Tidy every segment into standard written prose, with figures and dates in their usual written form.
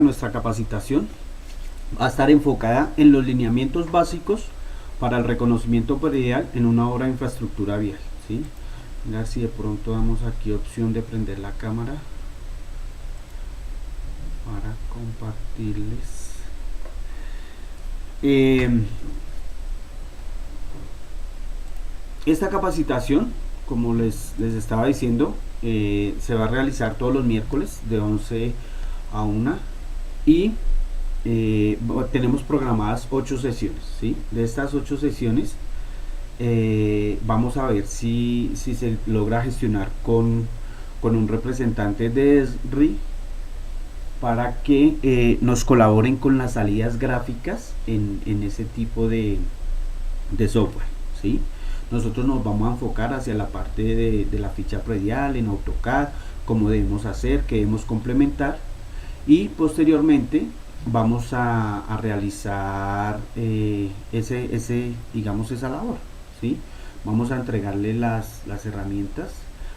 Nuestra capacitación va a estar enfocada en los lineamientos básicos para el reconocimiento predial en una obra de infraestructura vial, ¿sí? Mira si de pronto damos aquí opción de prender la cámara para compartirles. Esta capacitación, como les estaba diciendo, se va a realizar todos los miércoles de 11 a 1 y tenemos programadas 8 sesiones, ¿sí? De estas 8 sesiones vamos a ver si se logra gestionar con un representante de ESRI para que nos colaboren con las salidas gráficas en ese tipo de software, ¿sí? Nosotros nos vamos a enfocar hacia la parte de la ficha predial en AutoCAD, cómo debemos hacer, qué debemos complementar, y posteriormente vamos a realizar esa labor, ¿sí? Vamos a entregarle las herramientas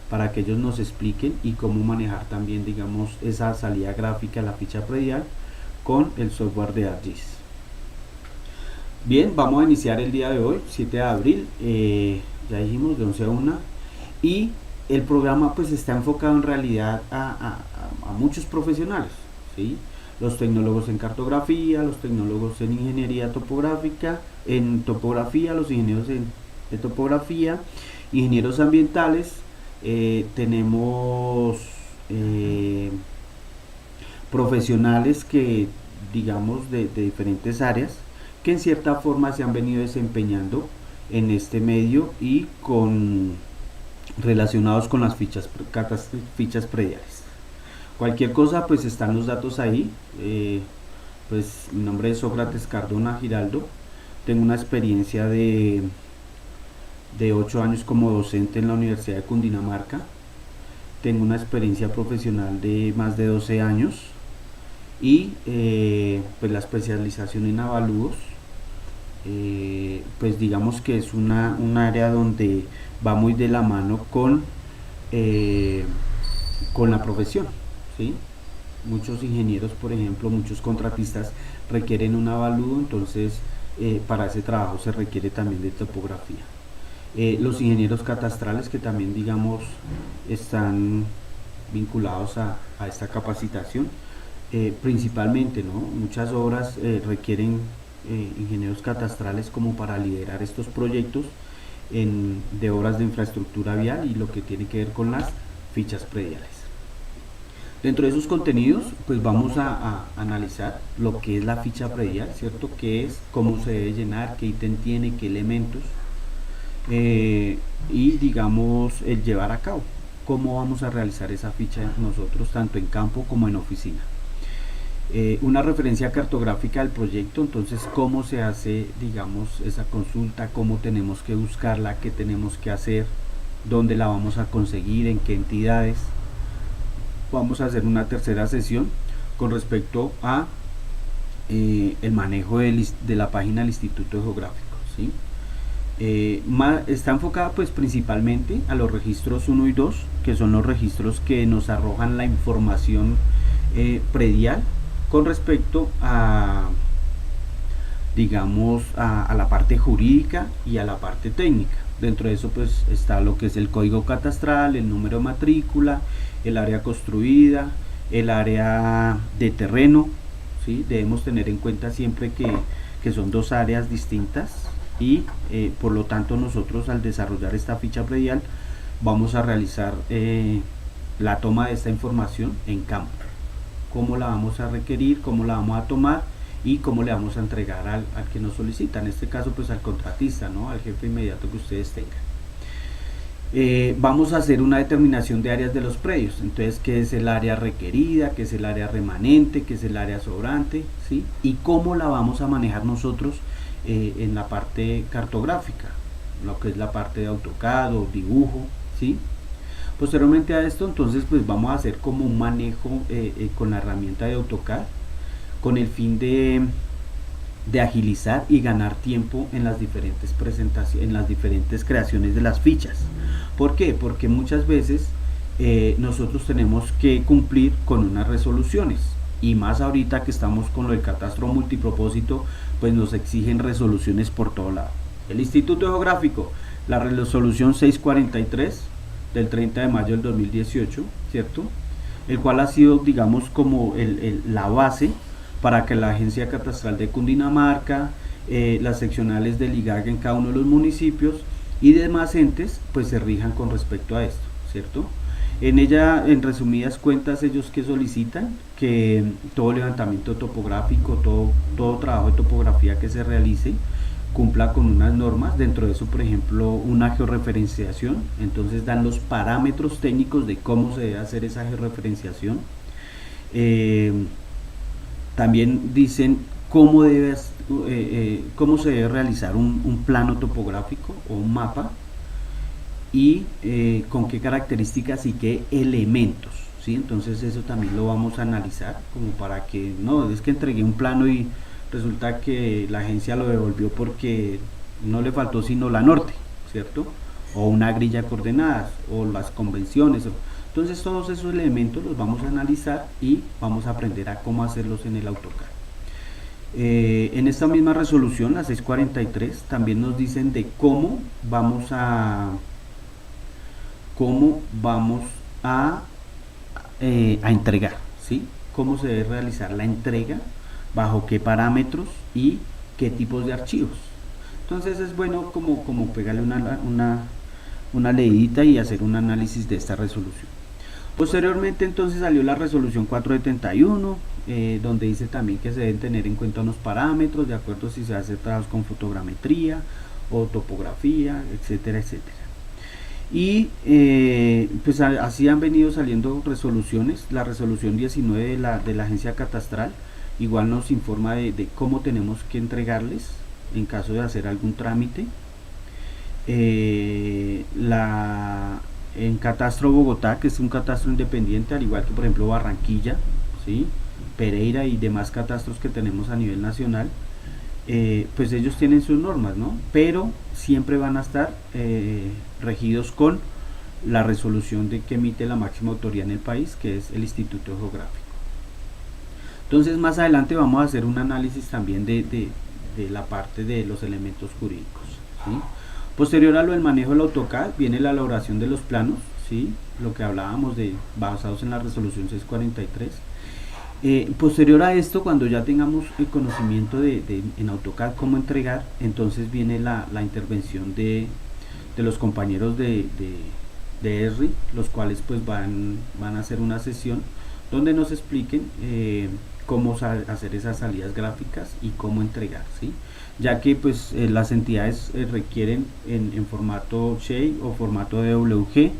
para que ellos nos expliquen y cómo manejar también, digamos, esa salida gráfica, la ficha predial con el software de ArcGIS. Bien, vamos a iniciar el día de hoy, 7 de abril, ya dijimos, de 11 a 1, y el programa pues está enfocado en realidad a muchos profesionales, ¿sí? Los tecnólogos en cartografía, los tecnólogos en ingeniería topográfica, los ingenieros de topografía, ingenieros ambientales, tenemos profesionales que, digamos, de diferentes áreas, que en cierta forma se han venido desempeñando en este medio y relacionados con las fichas prediales. Cualquier cosa, pues están los datos ahí. Pues mi nombre es Sócrates Cardona Giraldo, tengo una experiencia de 8 años como docente en la Universidad de Cundinamarca, tengo una experiencia profesional de más de 12 años y pues la especialización en avalúos, pues digamos que es un área donde va muy de la mano con la profesión, ¿sí? Muchos ingenieros, por ejemplo, muchos contratistas requieren un avalúo, entonces para ese trabajo se requiere también de topografía. Los ingenieros catastrales, que también, digamos, están vinculados a esta capacitación, principalmente, ¿no? Muchas obras requieren ingenieros catastrales como para liderar estos proyectos de obras de infraestructura vial y lo que tiene que ver con las fichas prediales. Dentro de esos contenidos, pues vamos a analizar lo que es la ficha predial, ¿cierto? ¿Qué es? ¿Cómo se debe llenar? ¿Qué ítem tiene? ¿Qué elementos? Y digamos, el llevar a cabo. ¿Cómo vamos a realizar esa ficha nosotros, tanto en campo como en oficina? Una referencia cartográfica del proyecto, entonces cómo se hace, digamos, esa consulta, cómo tenemos que buscarla, qué tenemos que hacer, dónde la vamos a conseguir, en qué entidades. Vamos a hacer una tercera sesión con respecto a el manejo de la página del Instituto Geográfico, ¿sí? Está enfocada pues principalmente a los registros 1 y 2, que son los registros que nos arrojan la información predial con respecto a, digamos, a la parte jurídica y a la parte técnica. Dentro de eso pues está lo que es el código catastral, el número de matrícula, el área construida, el área de terreno, ¿sí? Debemos tener en cuenta siempre que son dos áreas distintas y por lo tanto nosotros, al desarrollar esta ficha predial, vamos a realizar la toma de esta información en campo. Cómo la vamos a requerir, cómo la vamos a tomar y cómo le vamos a entregar al que nos solicita, en este caso pues al contratista, ¿no? Al jefe inmediato que ustedes tengan. Vamos a hacer una determinación de áreas de los predios, entonces qué es el área requerida, qué es el área remanente, qué es el área sobrante, ¿sí? Y cómo la vamos a manejar nosotros en la parte cartográfica, lo que es la parte de AutoCAD o dibujo, ¿sí? Posteriormente a esto, entonces pues vamos a hacer como un manejo con la herramienta de AutoCAD con el fin de agilizar y ganar tiempo en las diferentes presentaciones, en las diferentes creaciones de las fichas. ¿Por qué? Porque muchas veces nosotros tenemos que cumplir con unas resoluciones, y más ahorita que estamos con lo del catastro multipropósito, pues nos exigen resoluciones por todo lado. El Instituto Geográfico, la resolución 643 del 30 de mayo del 2018, ¿cierto? El cual ha sido, digamos, como la base para que la Agencia Catastral de Cundinamarca, las seccionales del IGAG en cada uno de los municipios y demás entes, pues se rijan con respecto a esto, ¿cierto? En ella, en resumidas cuentas, ellos que solicitan que todo levantamiento topográfico, todo trabajo de topografía que se realice, cumpla con unas normas. Dentro de eso, por ejemplo, una georreferenciación. Entonces dan los parámetros técnicos de cómo se debe hacer esa georreferenciación. También dicen cómo se debe realizar un plano topográfico o un mapa y con qué características y qué elementos, ¿sí? Entonces eso también lo vamos a analizar, como para que no es que entregué un plano y resulta que la agencia lo devolvió porque no le faltó sino la norte, ¿cierto? O una grilla de coordenadas o las convenciones. Entonces todos esos elementos los vamos a analizar y vamos a aprender a cómo hacerlos en el AutoCAD. En esta misma resolución, la 643, también nos dicen de cómo vamos a entregar, ¿sí? Cómo se debe realizar la entrega, bajo qué parámetros y qué tipos de archivos. Entonces es bueno como pegarle una leidita y hacer un análisis de esta resolución. Posteriormente entonces salió la resolución 471, donde dice también que se deben tener en cuenta unos parámetros de acuerdo si se hace trabajos con fotogrametría o topografía, etcétera, etcétera. Y pues así han venido saliendo resoluciones. La resolución 19 de la agencia catastral igual nos informa de cómo tenemos que entregarles en caso de hacer algún trámite. En Catastro Bogotá, que es un catastro independiente, al igual que por ejemplo Barranquilla, ¿sí? Pereira y demás catastros que tenemos a nivel nacional, pues ellos tienen sus normas, ¿no? Pero siempre van a estar regidos con la resolución de que emite la máxima autoridad en el país, que es el Instituto Geográfico. Entonces más adelante vamos a hacer un análisis también de la parte de los elementos jurídicos, ¿sí? Posterior a lo del manejo del AutoCAD viene la elaboración de los planos, ¿sí? Lo que hablábamos de basados en la resolución 643. Posterior a esto, cuando ya tengamos el conocimiento en AutoCAD cómo entregar, entonces viene la intervención de los compañeros de ESRI, los cuales pues van a hacer una sesión donde nos expliquen cómo hacer esas salidas gráficas y cómo entregar, ¿sí? Ya que pues las entidades requieren en formato SHADE o formato DWG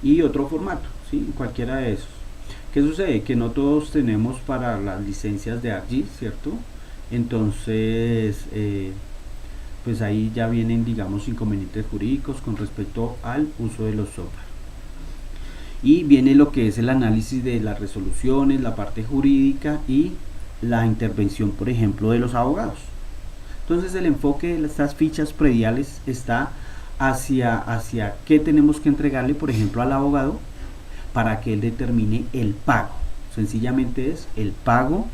y otro formato, ¿sí? Cualquiera de esos. ¿Qué sucede? Que no todos tenemos para las licencias de ArcGIS, ¿cierto? Entonces pues ahí ya vienen, digamos, inconvenientes jurídicos con respecto al uso de los software. Y viene lo que es el análisis de las resoluciones, la parte jurídica y la intervención, por ejemplo, de los abogados. Entonces el enfoque de estas fichas prediales está hacia qué tenemos que entregarle, por ejemplo, al abogado para que él determine el pago. Sencillamente es el pago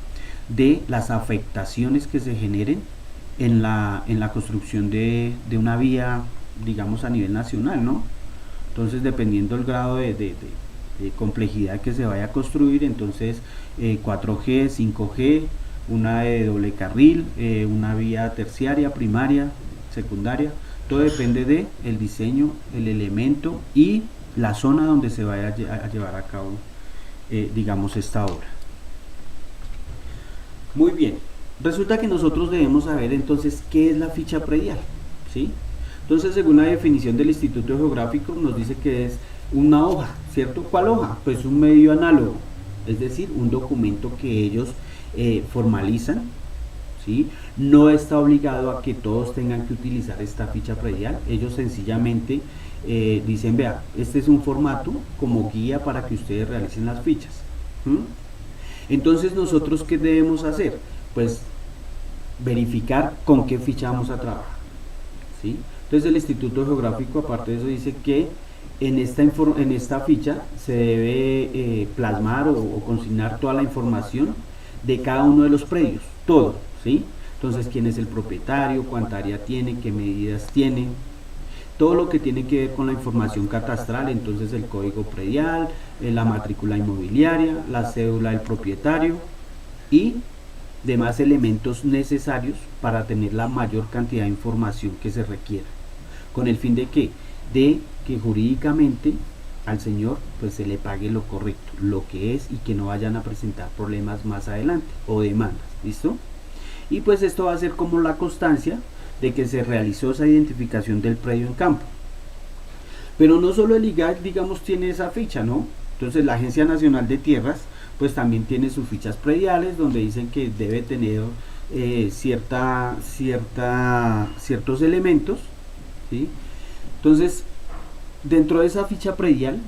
de las afectaciones que se generen en la construcción de una vía, digamos, a nivel nacional, ¿no? Entonces, dependiendo del grado de complejidad que se vaya a construir, entonces 4G, 5G, una de doble carril, una vía terciaria, primaria, secundaria, todo depende de el diseño, el elemento y la zona donde se vaya a llevar a cabo, digamos, esta obra. Muy bien, resulta que nosotros debemos saber entonces qué es la ficha predial, ¿sí? Entonces, según la definición del Instituto Geográfico, nos dice que es una hoja, ¿cierto? ¿Cuál hoja? Pues un medio análogo, es decir, un documento que ellos formalizan, ¿sí? No está obligado a que todos tengan que utilizar esta ficha predial, ellos sencillamente dicen, vea, este es un formato como guía para que ustedes realicen las fichas. Entonces, ¿nosotros qué debemos hacer? Pues verificar con qué ficha vamos a trabajar, ¿sí? Entonces el Instituto Geográfico, aparte de eso, dice que en esta ficha se debe plasmar o consignar toda la información de cada uno de los predios, todo, ¿sí? Entonces, quién es el propietario, cuánta área tiene, qué medidas tiene, todo lo que tiene que ver con la información catastral, entonces el código predial, la matrícula inmobiliaria, la cédula del propietario y demás elementos necesarios para tener la mayor cantidad de información que se requiera. ¿Con el fin de qué? De que jurídicamente al señor pues se le pague lo correcto, lo que es, y que no vayan a presentar problemas más adelante o demandas, ¿listo? Y pues esto va a ser como la constancia de que se realizó esa identificación del predio en campo. Pero no solo el IGAC, digamos, tiene esa ficha, ¿no? Entonces la Agencia Nacional de Tierras pues también tiene sus fichas prediales donde dicen que debe tener ciertos elementos, ¿sí? Entonces, dentro de esa ficha predial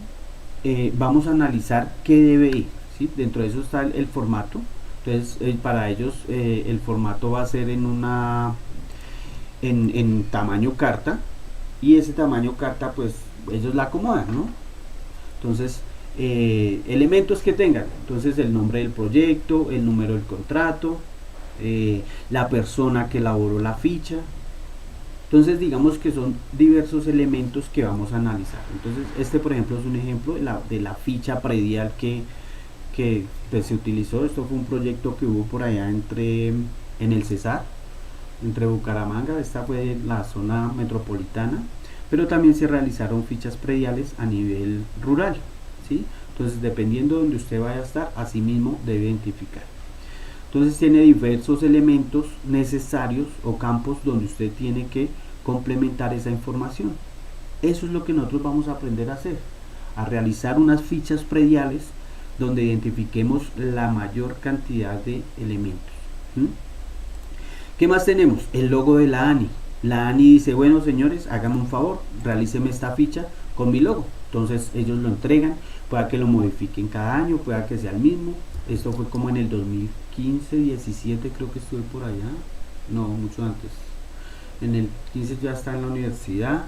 vamos a analizar qué debe ir, ¿sí? Dentro de eso está el formato. Entonces, para ellos el formato va a ser en tamaño carta, y ese tamaño carta pues ellos la acomodan, ¿no? Entonces, elementos que tengan, entonces el nombre del proyecto, el número del contrato, la persona que elaboró la ficha. Entonces digamos que son diversos elementos que vamos a analizar. Entonces este por ejemplo es un ejemplo de la ficha predial que pues, se utilizó. Esto fue un proyecto que hubo por allá en el Cesar, entre Bucaramanga. Esta fue la zona metropolitana, pero también se realizaron fichas prediales a nivel rural, ¿sí? Entonces dependiendo de donde usted vaya a estar, así mismo debe identificar. Entonces tiene diversos elementos necesarios o campos donde usted tiene que complementar esa información. Eso es lo que nosotros vamos a aprender a hacer, a realizar unas fichas prediales donde identifiquemos la mayor cantidad de elementos. ¿Qué más tenemos? El logo de la ANI. La ANI dice, bueno señores, háganme un favor, realíceme esta ficha con mi logo. Entonces ellos lo entregan, pueda que lo modifiquen cada año, pueda que sea el mismo. Esto fue como en el 2015, 17 creo que estuve por allá, no, mucho antes. En el 15 ya está en la universidad.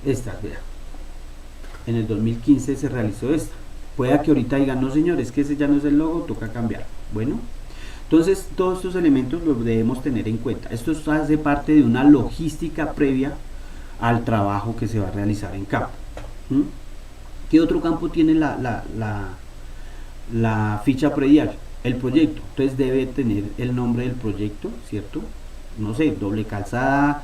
Esta, vea. En el 2015 se realizó esta. Pueda que ahorita digan, no señores, que ese ya no es el logo, toca cambiar. Bueno, entonces todos estos elementos los debemos tener en cuenta. Esto hace parte de una logística previa al trabajo que se va a realizar en campo. ¿Qué otro campo tiene la ficha predial? El proyecto. Entonces debe tener el nombre del proyecto, ¿cierto? No sé, doble calzada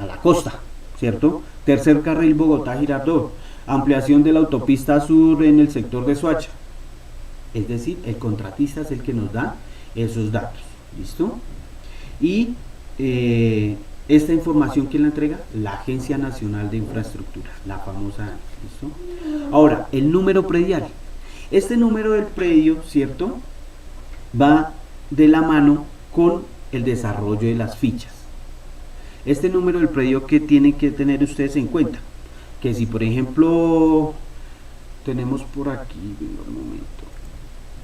a la costa, ¿cierto? Tercer carril Bogotá-Girardot, ampliación de la autopista sur en el sector de Soacha. Es decir, el contratista es el que nos da esos datos, ¿listo? Y esta información, ¿quién la entrega? La Agencia Nacional de Infraestructura, la famosa, ¿listo? Ahora, el número predial. Este número del predio, ¿cierto?, va de la mano con el desarrollo de las fichas. Este número del predio, que tienen que tener ustedes en cuenta, que si por ejemplo tenemos por aquí, un momento,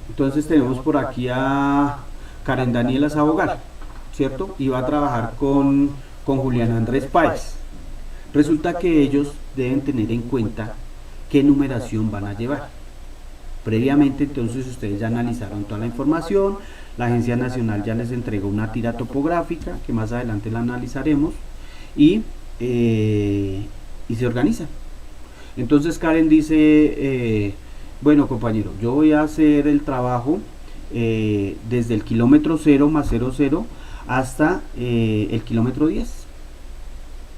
entonces tenemos por aquí a Karen Daniela Sabogal, ¿cierto? Y va a trabajar con Julián Andrés Páez. Resulta que ellos deben tener en cuenta qué numeración van a llevar. Previamente, entonces, ustedes ya analizaron toda la información, la Agencia Nacional ya les entregó una tira topográfica, que más adelante la analizaremos, y se organizan. Entonces Karen dice, bueno compañero, yo voy a hacer el trabajo desde el kilómetro 0 más 00 hasta el kilómetro 10,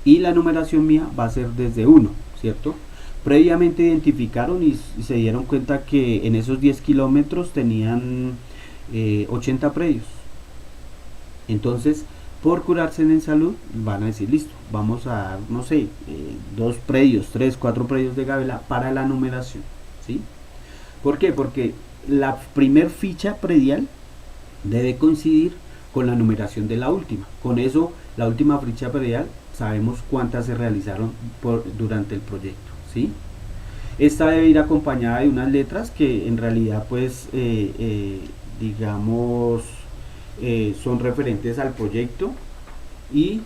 y la numeración mía va a ser desde 1, ¿cierto? Previamente identificaron y se dieron cuenta que en esos 10 kilómetros tenían 80 predios. Entonces, por curarse en salud, van a decir, listo, vamos a dar, no sé, 2 predios, 3, 4 predios de gabela para la numeración, ¿sí? ¿Por qué? Porque la primer ficha predial debe coincidir con la numeración de la última. Con eso, la última ficha predial, sabemos cuántas se realizaron durante el proyecto, ¿sí? Esta debe ir acompañada de unas letras que en realidad pues digamos son referentes al proyecto, y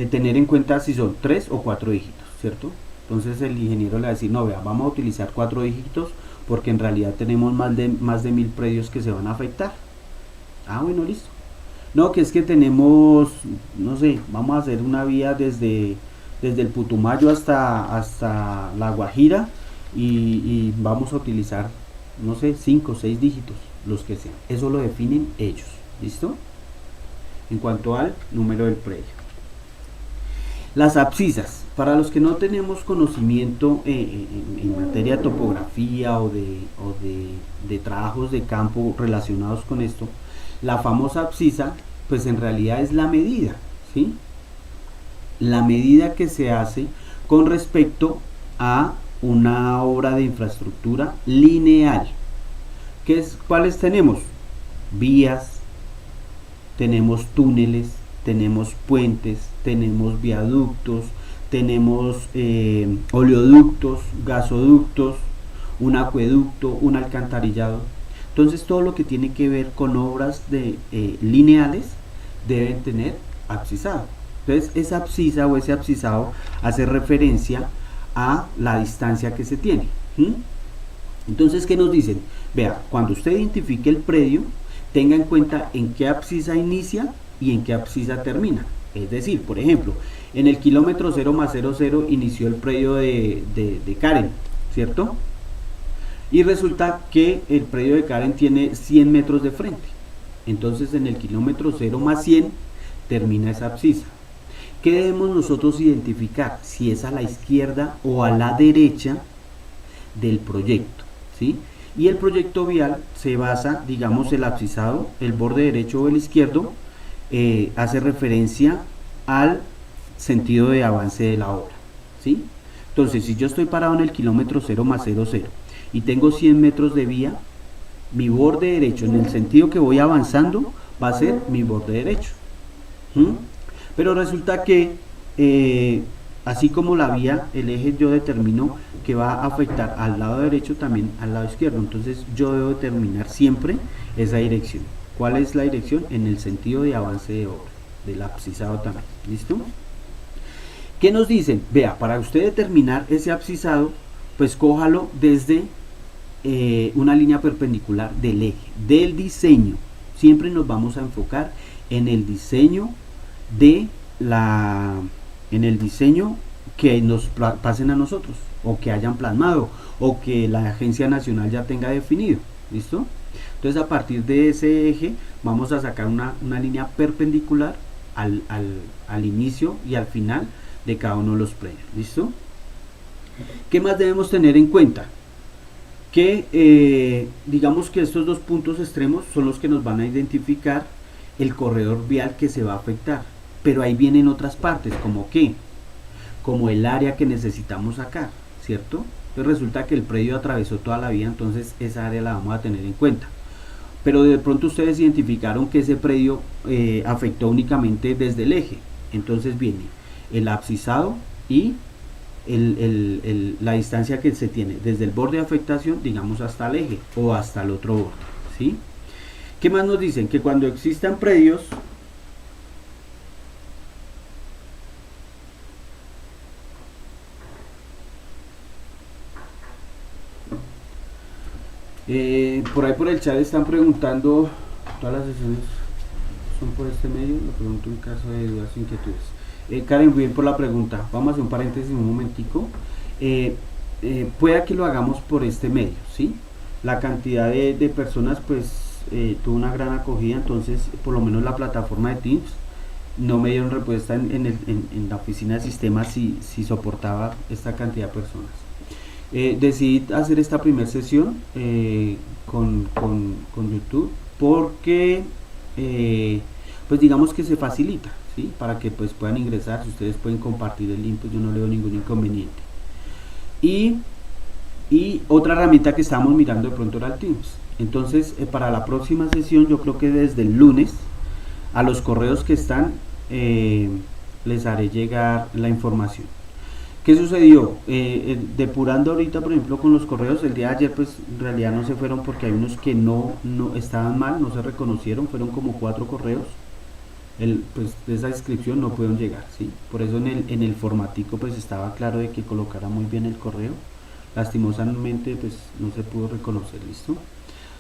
tener en cuenta si son 3 o 4 dígitos, ¿cierto? Entonces el ingeniero le va a decir, no, vea, vamos a utilizar 4 dígitos porque en realidad tenemos más de 1000 predios que se van a afectar. Ah, bueno, listo. No, que es que tenemos, no sé, vamos a hacer una vía desde el Putumayo hasta La Guajira y vamos a utilizar, no sé, 5 o 6 dígitos, los que sean. Eso lo definen ellos. ¿Listo? En cuanto al número del predio. Las abscisas. Para los que no tenemos conocimiento en materia de topografía o de trabajos de campo relacionados con esto, la famosa abscisa, pues en realidad es la medida, ¿sí? La medida que se hace con respecto a una obra de infraestructura lineal. ¿Cuáles tenemos? Vías, tenemos túneles, tenemos puentes, tenemos viaductos, tenemos oleoductos, gasoductos, un acueducto, un alcantarillado. Entonces todo lo que tiene que ver con obras lineales deben tener abscisado. Entonces esa abscisa o ese abscisado hace referencia a la distancia que se tiene. Entonces, ¿qué nos dicen? Vea, cuando usted identifique el predio, tenga en cuenta en qué abscisa inicia y en qué abscisa termina. Es decir, por ejemplo, en el kilómetro 0+00 inició el predio de Karen, ¿cierto? Y resulta que el predio de Karen tiene 100 metros de frente. Entonces en el kilómetro 0+100 termina esa abscisa. ¿Qué debemos nosotros identificar? Si es a la izquierda o a la derecha del proyecto, ¿sí? Y el proyecto vial se basa, digamos, el abscisado, el borde derecho o el izquierdo, hace referencia al sentido de avance de la obra, ¿sí? Entonces, si yo estoy parado en el kilómetro 0+00 y tengo 100 metros de vía, mi borde derecho, en el sentido que voy avanzando, va a ser mi borde derecho. Pero resulta que, así como la vía, el eje yo determino que va a afectar al lado derecho, también al lado izquierdo. Entonces yo debo determinar siempre esa dirección. ¿Cuál es la dirección? En el sentido de avance de obra, del abscisado también. ¿Listo? ¿Qué nos dicen? Vea, para usted determinar ese abscisado, pues cójalo desde una línea perpendicular del eje, del diseño. Siempre nos vamos a enfocar en el diseño en el diseño que nos pasen a nosotros, o que hayan plasmado, o que la agencia nacional ya tenga definido. ¿Listo? Entonces a partir de ese eje vamos a sacar una línea perpendicular al inicio y al final de cada uno de los predios. ¿Listo? ¿Qué más debemos tener en cuenta? Que digamos que estos dos puntos extremos son los que nos van a identificar el corredor vial que se va a afectar, pero ahí vienen otras partes, como qué, como el área que necesitamos sacar, ¿cierto? Entonces resulta que el predio atravesó toda la vía, entonces esa área la vamos a tener en cuenta. Pero de pronto ustedes identificaron que ese predio afectó únicamente desde el eje, entonces viene el abscisado y la distancia que se tiene desde el borde de afectación, digamos, hasta el eje o hasta el otro borde, ¿sí? ¿Qué más nos dicen? Que cuando existan predios por ahí por el chat están preguntando, todas las sesiones son por este medio, lo pregunto en caso de dudas o inquietudes. Karen, bien por la pregunta, vamos a hacer un paréntesis un momentico. Pueda que lo hagamos por este medio, ¿sí? La cantidad de personas pues tuvo una gran acogida, entonces por lo menos la plataforma de Teams no me dieron respuesta en la oficina de sistemas si soportaba esta cantidad de personas. Decidí hacer esta primera sesión con YouTube porque pues digamos que se facilita, ¿sí? Para que pues puedan ingresar, si ustedes pueden compartir el link, pues yo no le veo ningún inconveniente. Y otra herramienta que estábamos mirando de pronto era el Teams. Entonces para la próxima sesión, yo creo que desde el lunes, a los correos que están les haré llegar la información. ¿Qué sucedió? Depurando ahorita, por ejemplo, con los correos, el día de ayer pues en realidad no se fueron porque hay unos que no estaban mal, no se reconocieron, fueron como 4 correos. pues de esa inscripción no pueden llegar, ¿sí? Por eso en el formatico pues estaba claro de que colocara muy bien el correo. Lastimosamente pues no se pudo reconocer, ¿listo?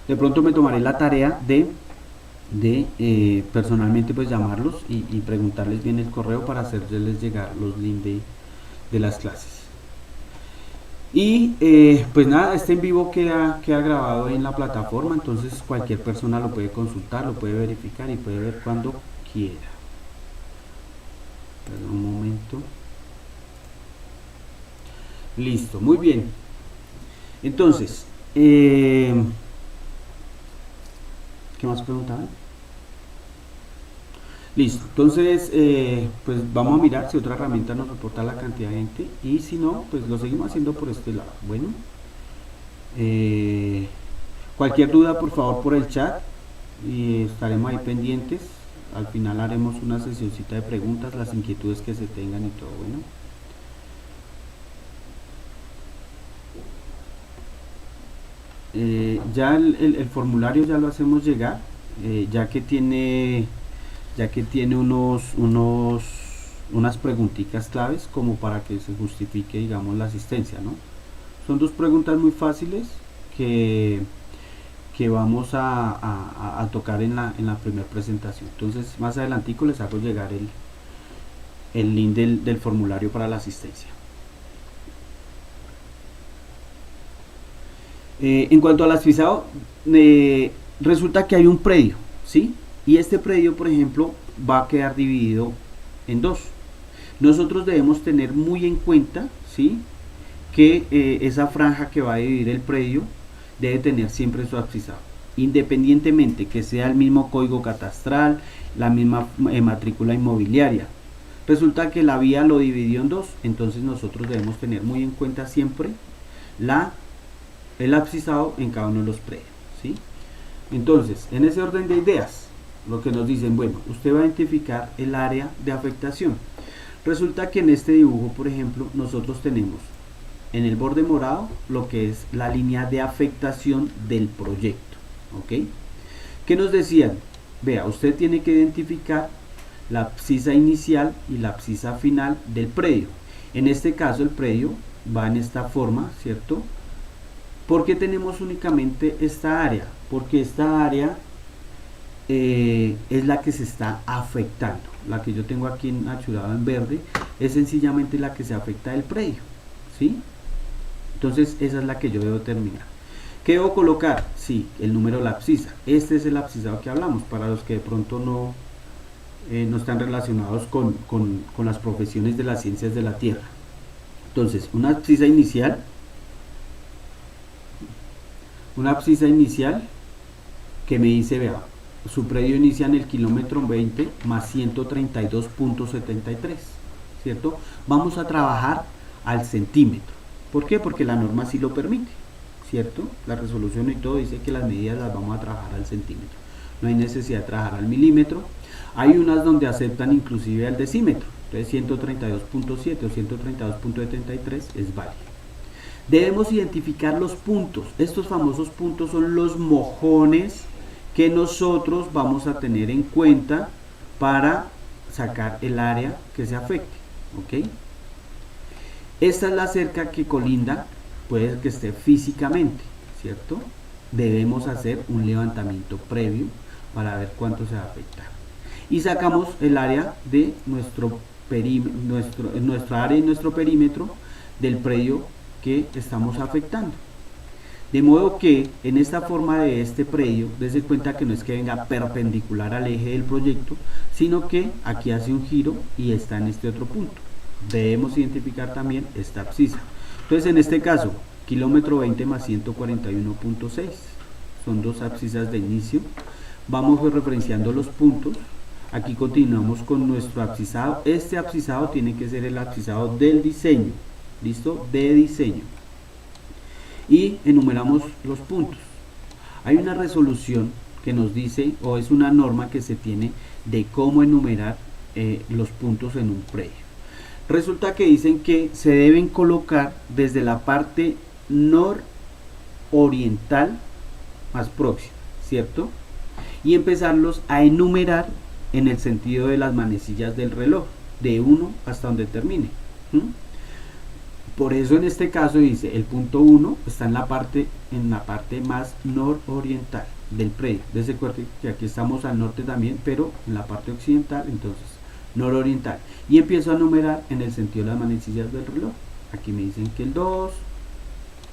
De pronto me tomaré la tarea de personalmente pues llamarlos y preguntarles bien el correo para hacerles llegar los links de las clases. Y pues nada, este en vivo queda grabado en la plataforma, entonces cualquier persona lo puede consultar, lo puede verificar y puede ver cuando quiera. Perdón un momento. Listo, muy bien. Entonces, ¿qué más preguntaban? Listo, entonces pues vamos a mirar si otra herramienta nos reporta la cantidad de gente y si no, pues lo seguimos haciendo por este lado. Bueno, eh, cualquier duda por favor por el chat y estaremos ahí pendientes. Al final haremos una sesioncita de preguntas, las inquietudes que se tengan y todo. Bueno, ya el formulario ya lo hacemos llegar, ya que tiene unas preguntitas claves como para que se justifique, digamos, la asistencia, ¿no? Son dos preguntas muy fáciles que, que vamos a tocar en la primera presentación. Entonces, más adelantico les hago llegar el link del formulario para la asistencia. En cuanto al asfixado, resulta que hay un predio, ¿sí? Y este predio, por ejemplo, va a quedar dividido en dos. Nosotros debemos tener muy en cuenta, ¿sí? Que esa franja que va a dividir el predio debe tener siempre su asfixado, independientemente que sea el mismo código catastral, la misma matrícula inmobiliaria. Resulta que la vía lo dividió en dos, entonces nosotros debemos tener muy en cuenta siempre el abscisado en cada uno de los predios, ¿sí? Entonces, en ese orden de ideas, lo que nos dicen, bueno, usted va a identificar el área de afectación. Resulta que en este dibujo, por ejemplo, nosotros tenemos en el borde morado lo que es la línea de afectación del proyecto, ¿ok? ¿Qué nos decían? Vea, usted tiene que identificar la abscisa inicial y la abscisa final del predio. En este caso el predio va en esta forma, ¿cierto? ¿Por qué tenemos únicamente esta área? Porque esta área es la que se está afectando. La que yo tengo aquí achurada en verde es sencillamente la que se afecta del predio, ¿sí? Entonces esa es la que yo debo terminar. ¿Qué debo colocar? Sí, el número de la abscisa. Este es el abscisado que hablamos, para los que de pronto no están relacionados con las profesiones de las ciencias de la Tierra. Entonces, una abscisa inicial que me dice, vea, su predio inicia en el kilómetro 20 más 132.73, ¿cierto? Vamos a trabajar al centímetro. ¿Por qué? Porque la norma sí lo permite, ¿cierto? La resolución y todo dice que las medidas las vamos a trabajar al centímetro. No hay necesidad de trabajar al milímetro. Hay unas donde aceptan inclusive al decímetro. Entonces 132.7 o 132.73 es válido. Debemos identificar los puntos. Estos famosos puntos son los mojones que nosotros vamos a tener en cuenta para sacar el área que se afecte, ¿ok? Esta es la cerca que colinda, puede que esté físicamente, ¿cierto? Debemos hacer un levantamiento previo para ver cuánto se va a afectar. Y sacamos el área de nuestra área y nuestro perímetro del predio que estamos afectando. De modo que en esta forma de este predio, desde cuenta que no es que venga perpendicular al eje del proyecto, sino que aquí hace un giro y está en este otro punto. Debemos identificar también esta abscisa. Entonces en este caso, kilómetro 20 más 141.6, son dos abscisas de inicio. Vamos referenciando los puntos. Aquí continuamos con nuestro abscisado. Este abscisado tiene que ser el abscisado del diseño, ¿listo? De diseño. Y enumeramos los puntos. Hay una resolución que nos dice, o es una norma que se tiene de cómo enumerar los puntos en un predio. Resulta que dicen que se deben colocar desde la parte nororiental más próxima, ¿cierto? Y empezarlos a enumerar en el sentido de las manecillas del reloj, de 1 hasta donde termine. Por eso en este caso dice, el punto 1 está en la parte más nororiental del predio. Desde que aquí estamos al norte también, pero en la parte occidental, entonces nororiental. Y empiezo a numerar en el sentido de las manecillas del reloj. Aquí me dicen que el 2,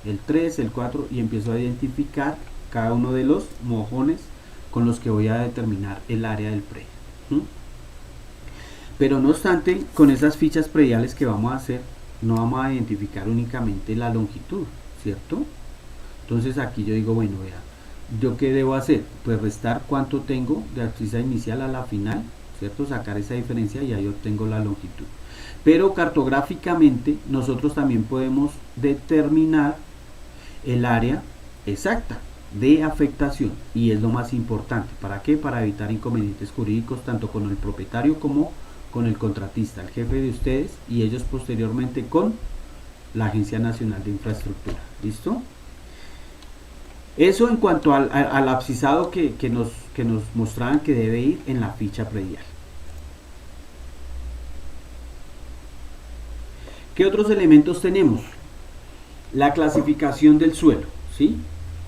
el 3, el 4, y empiezo a identificar cada uno de los mojones con los que voy a determinar el área del predio. Pero no obstante, con esas fichas prediales que vamos a hacer, no vamos a identificar únicamente la longitud, ¿cierto? Entonces aquí yo digo, bueno, vea, ¿yo qué debo hacer? Pues restar cuánto tengo de abscisa inicial a la final, ¿cierto? Sacar esa diferencia y ahí obtengo la longitud. Pero cartográficamente nosotros también podemos determinar el área exacta de afectación, y es lo más importante. ¿Para qué? Para evitar inconvenientes jurídicos tanto con el propietario como con el contratista, el jefe de ustedes, y ellos posteriormente con la Agencia Nacional de Infraestructura. ¿Listo? Eso en cuanto al abscisado que nos mostraban que debe ir en la ficha predial. ¿Qué otros elementos tenemos? La clasificación del suelo, ¿sí?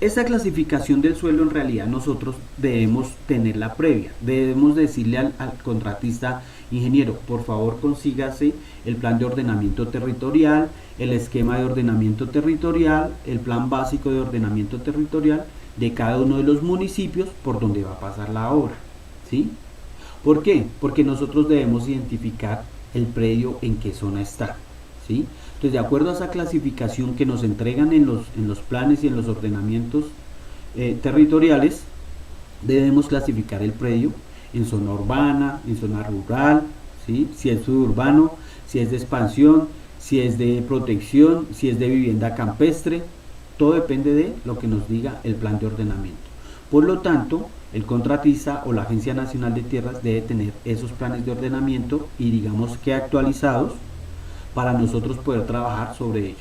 Esa clasificación del suelo en realidad nosotros debemos tenerla previa. Debemos decirle al contratista, ingeniero, por favor consígase el plan de ordenamiento territorial, el esquema de ordenamiento territorial, el plan básico de ordenamiento territorial de cada uno de los municipios por donde va a pasar la obra, ¿sí? ¿Por qué? Porque nosotros debemos identificar el predio en qué zona está, ¿sí? Entonces, de acuerdo a esa clasificación que nos entregan en los planes y en los ordenamientos territoriales, debemos clasificar el predio en zona urbana, en zona rural, ¿sí? Si es suburbano, si es de expansión, si es de protección, si es de vivienda campestre. Todo depende de lo que nos diga el plan de ordenamiento. Por lo tanto, el contratista o la Agencia Nacional de Tierras debe tener esos planes de ordenamiento y digamos que actualizados para nosotros poder trabajar sobre ellos.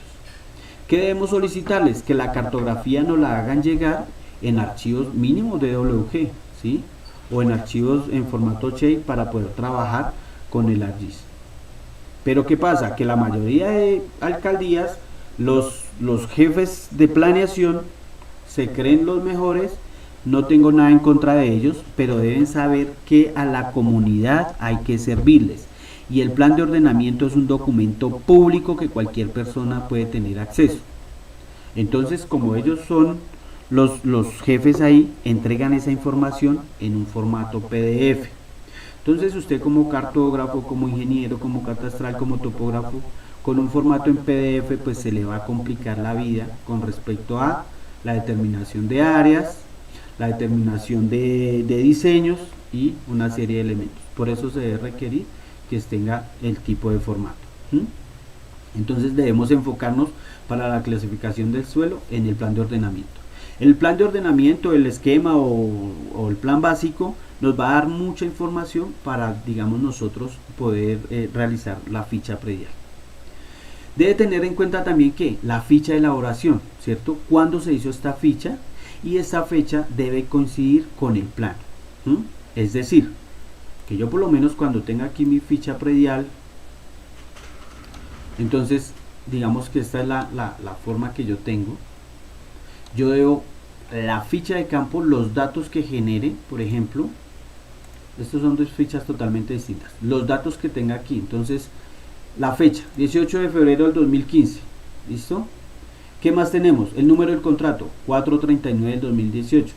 ¿Qué debemos solicitarles? Que la cartografía nos la hagan llegar en archivos mínimos de DWG, ¿sí? O en archivos en formato shape para poder trabajar con el ArcGIS. Pero ¿qué pasa? Que la mayoría de alcaldías, los jefes de planeación se creen los mejores. No tengo nada en contra de ellos, pero deben saber que a la comunidad hay que servirles. Y el plan de ordenamiento es un documento público que cualquier persona puede tener acceso. Entonces, como ellos son los jefes ahí, entregan esa información en un formato PDF. Entonces, usted como cartógrafo, como ingeniero, como catastral, como topógrafo, con un formato en PDF, pues se le va a complicar la vida con respecto a la determinación de áreas, la determinación de diseños y una serie de elementos. Por eso se debe requerir que tenga el tipo de formato. Entonces debemos enfocarnos para la clasificación del suelo en el plan de ordenamiento. El plan de ordenamiento, el esquema o el plan básico nos va a dar mucha información para, digamos, nosotros poder realizar la ficha predial. Debe tener en cuenta también que la ficha de elaboración, ¿cierto? ¿Cuándo se hizo esta ficha? Y esta fecha debe coincidir con el plan. Es decir, que yo por lo menos cuando tenga aquí mi ficha predial, entonces digamos que esta es la forma que yo tengo. Yo debo la ficha de campo, los datos que genere, por ejemplo, estos son dos fichas totalmente distintas, los datos que tenga aquí. Entonces la fecha, 18 de febrero del 2015, ¿listo? ¿Qué más tenemos? El número del contrato, 439 del 2018,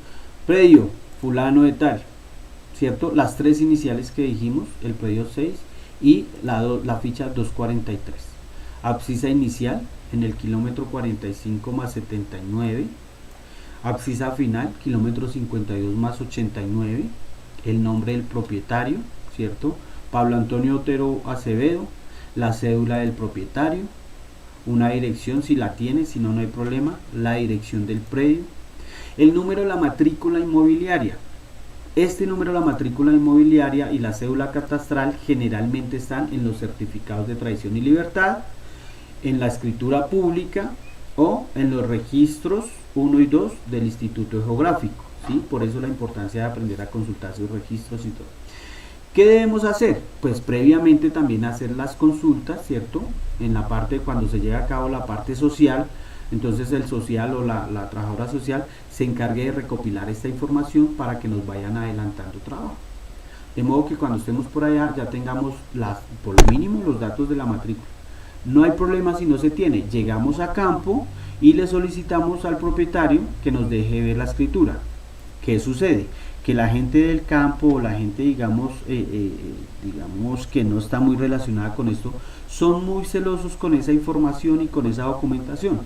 predio, fulano de tal, ¿cierto? Las tres iniciales que dijimos, el predio 6 y la ficha 243. Abscisa inicial en el kilómetro 45 más 79. Abscisa final, kilómetro 52 más 89. El nombre del propietario, ¿cierto? Pablo Antonio Otero Acevedo. La cédula del propietario. Una dirección si la tiene, si no, no hay problema. La dirección del predio. El número de la matrícula inmobiliaria. Este número de la matrícula inmobiliaria y la cédula catastral generalmente están en los certificados de tradición y libertad, en la escritura pública o en los registros 1 y 2 del Instituto Geográfico, ¿sí? Por eso la importancia de aprender a consultar sus registros y todo. ¿Qué debemos hacer? Pues previamente también hacer las consultas, ¿cierto? En la parte, cuando se lleva a cabo la parte social, entonces el social o la trabajadora social se encargue de recopilar esta información para que nos vayan adelantando trabajo. De modo que cuando estemos por allá ya tengamos por lo mínimo los datos de la matrícula. No hay problema si no se tiene. Llegamos a campo y le solicitamos al propietario que nos deje ver la escritura. ¿Qué sucede? Que la gente del campo o la gente, digamos que no está muy relacionada con esto, son muy celosos con esa información y con esa documentación.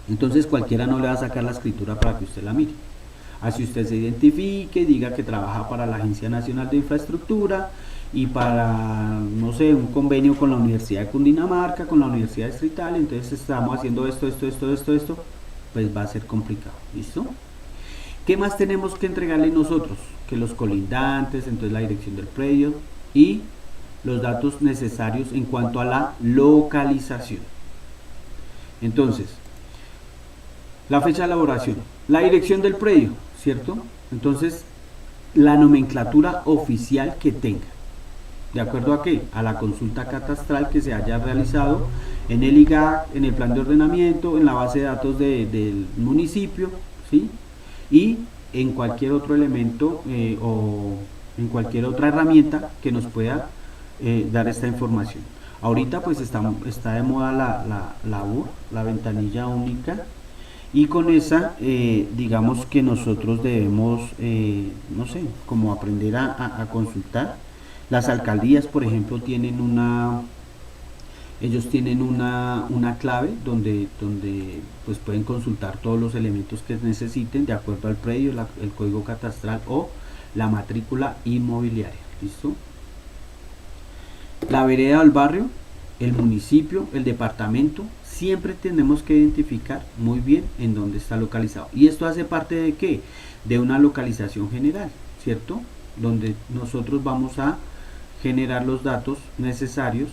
Entonces cualquiera no le va a sacar la escritura para que usted la mire. Así usted se identifique, diga que trabaja para la Agencia Nacional de Infraestructura y para, no sé, un convenio con la Universidad de Cundinamarca, con la Universidad Distrital, entonces estamos haciendo esto, pues va a ser complicado. ¿Listo? ¿Qué más tenemos que entregarle nosotros? Que los colindantes, entonces la dirección del predio y los datos necesarios en cuanto a la localización. Entonces, la fecha de elaboración, la dirección del predio, ¿cierto? Entonces, la nomenclatura oficial que tenga. ¿De acuerdo a qué? A la consulta catastral que se haya realizado en el IGAC, en el plan de ordenamiento, en la base de datos del municipio, ¿sí? Y en cualquier otro elemento o en cualquier otra herramienta que nos pueda dar esta información. Ahorita pues está de moda la UR, la ventanilla única, y con esa digamos que nosotros debemos, no sé, como aprender a consultar. Las alcaldías, por ejemplo, tienen ellos tienen una clave donde pues pueden consultar todos los elementos que necesiten de acuerdo al predio, el código catastral o la matrícula inmobiliaria. ¿Listo? La vereda del barrio, el municipio, el departamento, siempre tenemos que identificar muy bien en dónde está localizado. Y esto hace parte de ¿qué? De una localización general, ¿cierto? Donde nosotros vamos a generar los datos necesarios.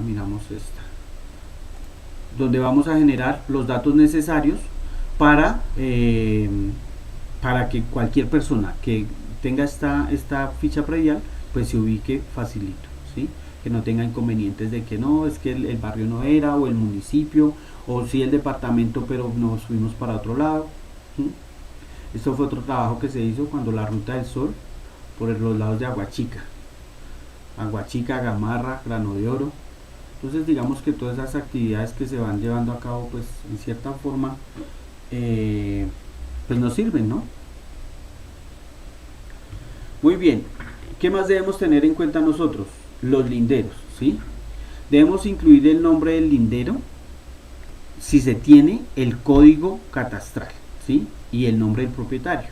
Miramos esta, donde vamos a generar los datos necesarios para que cualquier persona que tenga esta ficha predial pues se ubique facilito, ¿sí? Que no tenga inconvenientes de que no, es que el barrio no era, o el municipio, o sí el departamento, pero nos fuimos para otro lado, ¿sí? Esto fue otro trabajo que se hizo cuando la Ruta del Sol, por los lados de Aguachica, Gamarra, Grano de Oro. Entonces digamos que todas esas actividades que se van llevando a cabo pues en cierta forma pues nos sirven, ¿no? Muy bien, ¿qué más debemos tener en cuenta nosotros? Los linderos, ¿sí? Debemos incluir el nombre del lindero si se tiene el código catastral, ¿sí? Y el nombre del propietario.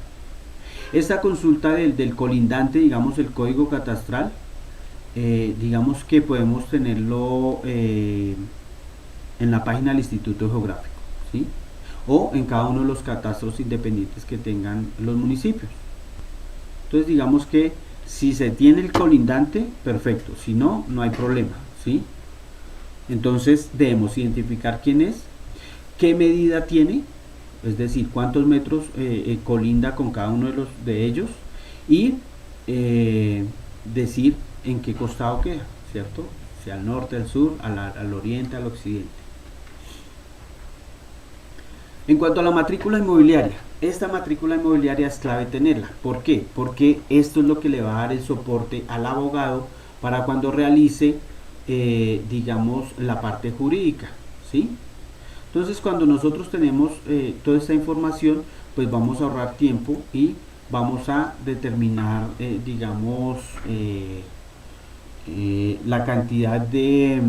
Esta consulta del colindante, digamos el código catastral, digamos que podemos tenerlo en la página del Instituto Geográfico, ¿sí? O en cada uno de los catastros independientes que tengan los municipios. Entonces digamos que si se tiene el colindante, perfecto, si no, no hay problema, ¿sí? Entonces debemos identificar quién es, qué medida tiene, es decir, cuántos metros colinda con cada uno de ellos y decir en qué costado queda, ¿cierto? Sea al norte, al sur, al oriente, al occidente. En cuanto a la matrícula inmobiliaria, esta matrícula inmobiliaria es clave tenerla. ¿Por qué? Porque esto es lo que le va a dar el soporte al abogado para cuando realice, digamos, la parte jurídica, ¿sí? Entonces, cuando nosotros tenemos toda esta información, pues vamos a ahorrar tiempo y vamos a determinar, digamos, la cantidad de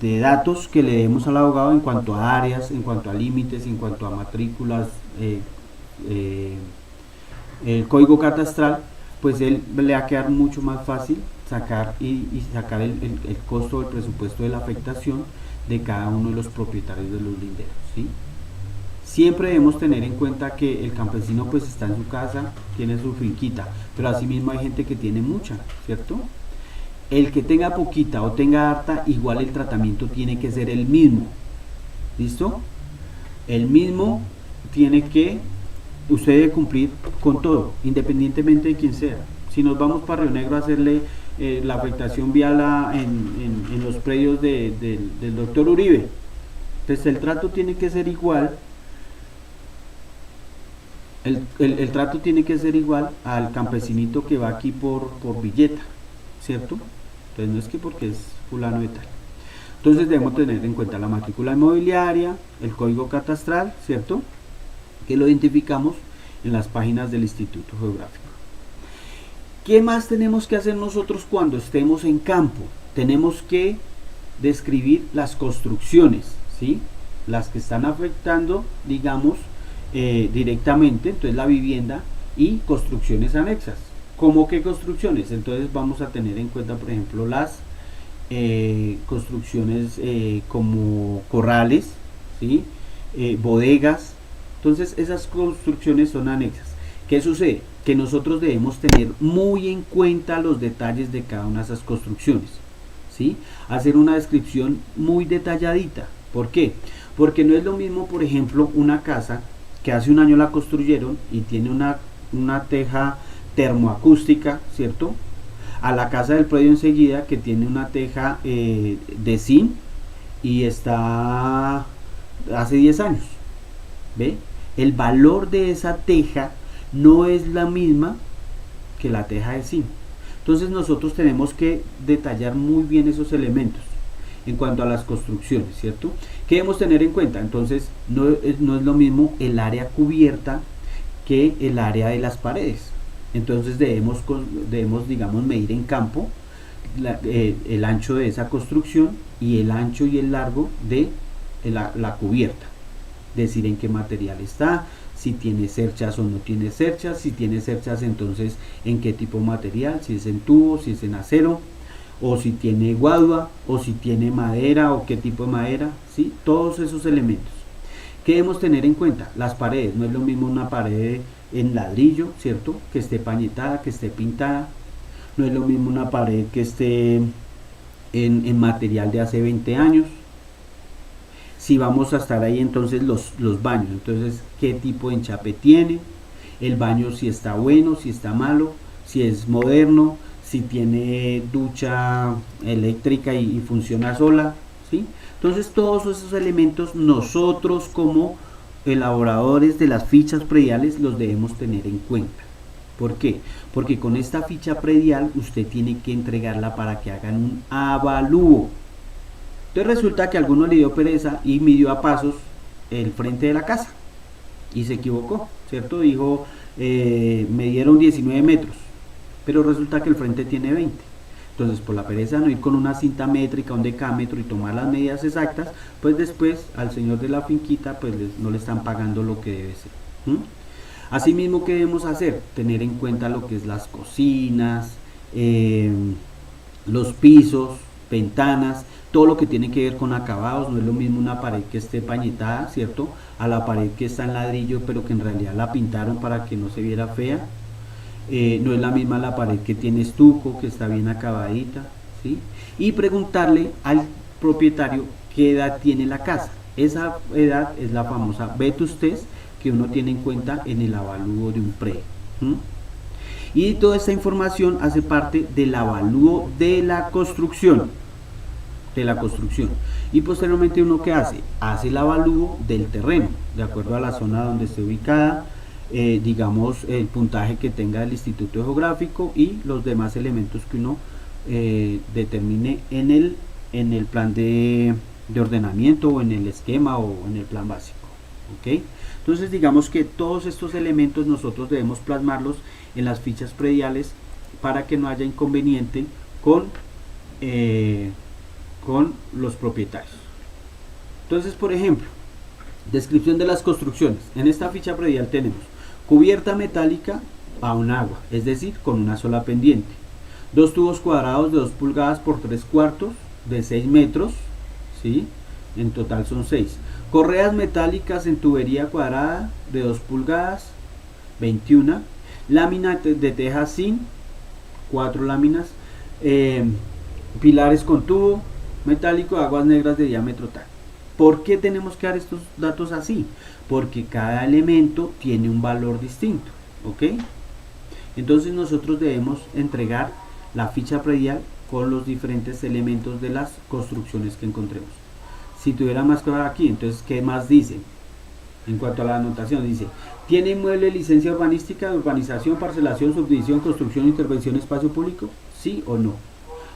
datos que le demos al abogado en cuanto a áreas, en cuanto a límites, en cuanto a matrículas, el código catastral, pues él le va a quedar mucho más fácil sacar y sacar el costo del presupuesto de la afectación de cada uno de los propietarios de los linderos, ¿sí? Siempre debemos tener en cuenta que el campesino pues está en su casa, tiene su finquita, pero asimismo hay gente que tiene mucha, ¿cierto? El que tenga poquita o tenga harta, igual el tratamiento tiene que ser el mismo, ¿listo? El mismo tiene que usted debe cumplir con todo, independientemente de quién sea. Si nos vamos para Río Negro a hacerle la afectación vial en los predios del doctor Uribe, pues el trato tiene que ser igual. El trato tiene que ser igual al campesinito que va aquí por Villeta, ¿cierto? Entonces no es que porque es fulano de tal. Entonces debemos tener en cuenta la matrícula inmobiliaria, el código catastral, ¿cierto? Que lo identificamos en las páginas del Instituto Geográfico. ¿Qué más tenemos que hacer nosotros cuando estemos en campo? Tenemos que describir las construcciones, ¿sí? Las que están afectando, digamos, directamente, entonces la vivienda, y construcciones anexas. ¿Cómo qué construcciones? Entonces vamos a tener en cuenta, por ejemplo, las construcciones como corrales, ¿sí? Bodegas. Entonces esas construcciones son anexas. ¿Qué sucede? Que nosotros debemos tener muy en cuenta los detalles de cada una de esas construcciones, ¿sí? Hacer una descripción muy detalladita. ¿Por qué? Porque no es lo mismo, por ejemplo, una casa que hace un año la construyeron y tiene una teja termoacústica, ¿cierto? A la casa del predio enseguida que tiene una teja de zinc y está hace 10 años. ¿Ve? El valor de esa teja no es la misma que la teja de zinc. Entonces nosotros tenemos que detallar muy bien esos elementos en cuanto a las construcciones, ¿cierto? ¿Qué debemos tener en cuenta? Entonces no es lo mismo el área cubierta que el área de las paredes. Entonces debemos digamos, medir en campo el ancho de esa construcción y el ancho y el largo de la cubierta. Decir en qué material está, si tiene cerchas o no tiene cerchas, si tiene cerchas entonces en qué tipo de material, si es en tubo, si es en acero, o si tiene guadua, o si tiene madera, o qué tipo de madera, ¿sí? Todos esos elementos. ¿Qué debemos tener en cuenta? Las paredes, no es lo mismo una pared en ladrillo, ¿cierto? Que esté pañetada, que esté pintada. No es lo mismo una pared que esté en material de hace 20 años. Si vamos a estar ahí, entonces los baños, entonces qué tipo de enchape tiene, el baño si está bueno, si está malo, si es moderno, si tiene ducha eléctrica y funciona sola, ¿sí? Entonces todos esos elementos nosotros como elaboradores de las fichas prediales los debemos tener en cuenta. ¿Por qué? Porque con esta ficha predial usted tiene que entregarla para que hagan un avalúo. Entonces resulta que a alguno le dio pereza y midió a pasos el frente de la casa y se equivocó, ¿cierto? Dijo, me dieron 19 metros, pero resulta que el frente tiene 20. Entonces, por la pereza de no ir con una cinta métrica, un decámetro y tomar las medidas exactas, pues después al señor de la finquita pues no le están pagando lo que debe ser. Asimismo, ¿qué debemos hacer? Tener en cuenta lo que es las cocinas, los pisos, ventanas, todo lo que tiene que ver con acabados. No es lo mismo una pared que esté pañetada, ¿cierto? A la pared que está en ladrillo pero que en realidad la pintaron para que no se viera fea. No es la misma la pared que tiene estuco, que está bien acabadita, ¿sí? Y preguntarle al propietario qué edad tiene la casa. Esa edad es la famosa vetustez que uno tiene en cuenta en el avalúo de un predio. Y toda esta información hace parte del avalúo de la construcción. Y posteriormente uno ¿qué hace? Hace el avalúo del terreno, de acuerdo a la zona donde esté ubicada, digamos el puntaje que tenga el Instituto Geográfico y los demás elementos que uno determine en el plan de ordenamiento o en el esquema o en el plan básico. ¿Ok? Entonces digamos que todos estos elementos nosotros debemos plasmarlos en las fichas prediales para que no haya inconveniente con los propietarios. Entonces, por ejemplo, descripción de las construcciones. En esta ficha predial tenemos cubierta metálica a un agua, es decir, con una sola pendiente. Dos tubos cuadrados de 2 pulgadas por 3 cuartos de 6 metros, ¿sí? En total son 6. Correas metálicas en tubería cuadrada de 2 pulgadas, 21. Lámina de teja zinc, 4 láminas. Pilares con tubo metálico de aguas negras de diámetro tal. ¿Por qué tenemos que dar estos datos así? Porque cada elemento tiene un valor distinto, ¿ok? Entonces nosotros debemos entregar la ficha predial con los diferentes elementos de las construcciones que encontremos. Si tuviera más que ver aquí, entonces, ¿qué más dice? En cuanto a la anotación, dice, ¿tiene inmueble licencia urbanística de urbanización, parcelación, subdivisión, construcción, intervención, espacio público? ¿Sí o no?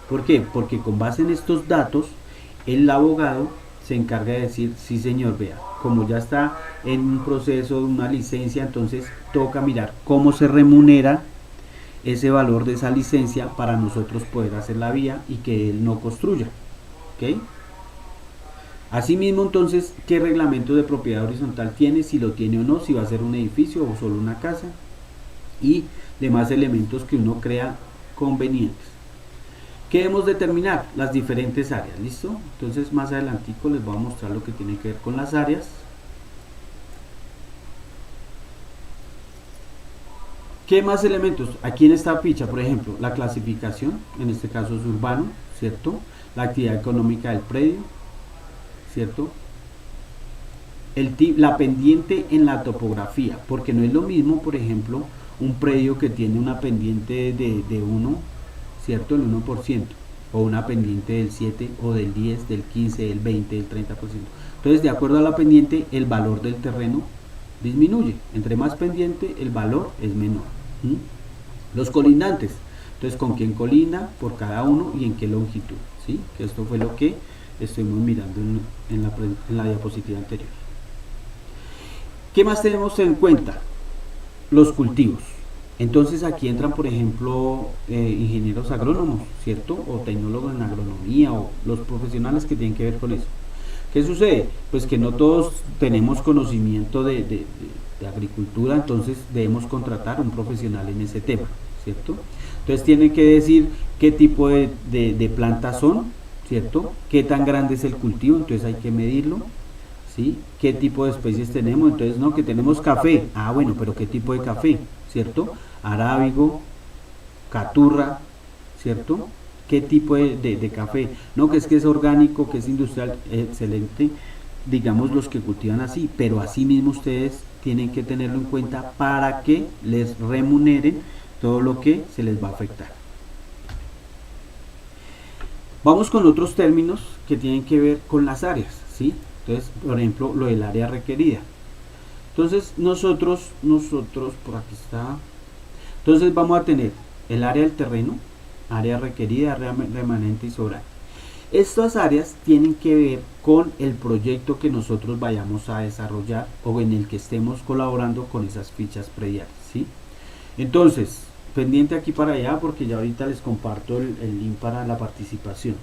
¿Por qué? Porque con base en estos datos, el abogado se encarga de decir, sí señor, vea, como ya está en un proceso de una licencia, entonces toca mirar cómo se remunera ese valor de esa licencia para nosotros poder hacer la vía y que él no construya. ¿Ok? Asimismo, entonces, ¿qué reglamento de propiedad horizontal tiene? Si lo tiene o no, si va a ser un edificio o solo una casa, y demás elementos que uno crea convenientes. ¿Qué debemos determinar? Las diferentes áreas, ¿listo? Entonces, más adelantico les voy a mostrar lo que tiene que ver con las áreas. ¿Qué más elementos? Aquí en esta ficha, por ejemplo, la clasificación, en este caso es urbano, ¿cierto? La actividad económica del predio, ¿cierto? La pendiente en la topografía, porque no es lo mismo, por ejemplo, un predio que tiene una pendiente de 1, ¿cierto? El 1%, o una pendiente del 7, o del 10, del 15, del 20, del 30%. Entonces, de acuerdo a la pendiente, el valor del terreno disminuye. Entre más pendiente, el valor es menor. Los colindantes, entonces, ¿con quién colinda? Por cada uno y en qué longitud, ¿sí? Que esto fue lo que estuvimos mirando en la diapositiva anterior. ¿Qué más tenemos en cuenta? Los cultivos. Entonces aquí entran, por ejemplo, ingenieros agrónomos, ¿cierto? O tecnólogos en agronomía, o los profesionales que tienen que ver con eso. ¿Qué sucede? Pues que no todos tenemos conocimiento de agricultura, entonces debemos contratar a un profesional en ese tema, ¿cierto? Entonces tiene que decir qué tipo de plantas son, ¿cierto? ¿Qué tan grande es el cultivo? Entonces hay que medirlo, ¿sí? ¿Qué tipo de especies tenemos? Entonces, no, que tenemos café. Ah, bueno, pero ¿qué tipo de café? ¿Cierto? Arábigo, caturra, ¿cierto? ¿Qué tipo de café? No, que es orgánico, que es industrial, excelente, digamos los que cultivan así, pero así mismo ustedes tienen que tenerlo en cuenta para que les remuneren todo lo que se les va a afectar. Vamos con otros términos que tienen que ver con las áreas, ¿sí? Entonces, por ejemplo, lo del área requerida. Entonces, nosotros, por aquí está. Entonces, vamos a tener el área del terreno, área requerida, área remanente y sobrante. Estas áreas tienen que ver con el proyecto que nosotros vayamos a desarrollar o en el que estemos colaborando con esas fichas prediales, ¿sí? Entonces, pendiente aquí para allá porque ya ahorita les comparto el link para la participación.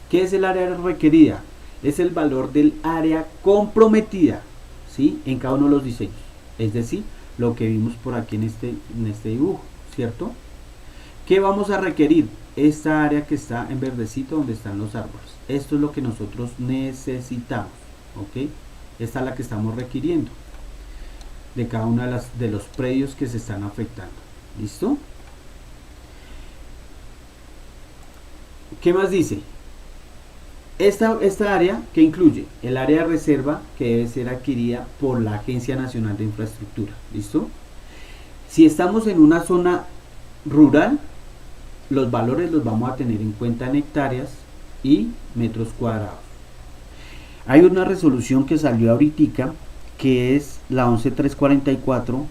¿Qué es el área requerida? Es el valor del área comprometida, ¿sí? En cada uno de los diseños, es decir, lo que vimos por aquí en este dibujo, ¿cierto? ¿Qué vamos a requerir? Esta área que está en verdecito donde están los árboles. Esto es lo que nosotros necesitamos, ¿ok? Esta es la que estamos requiriendo de cada uno de los predios que se están afectando. ¿Listo? ¿Qué más dice? Esta área que incluye el área de reserva que debe ser adquirida por la Agencia Nacional de Infraestructura. ¿Listo? Si estamos en una zona rural, los valores los vamos a tener en cuenta en hectáreas y metros cuadrados. Hay una resolución que salió ahorita que es la 11344,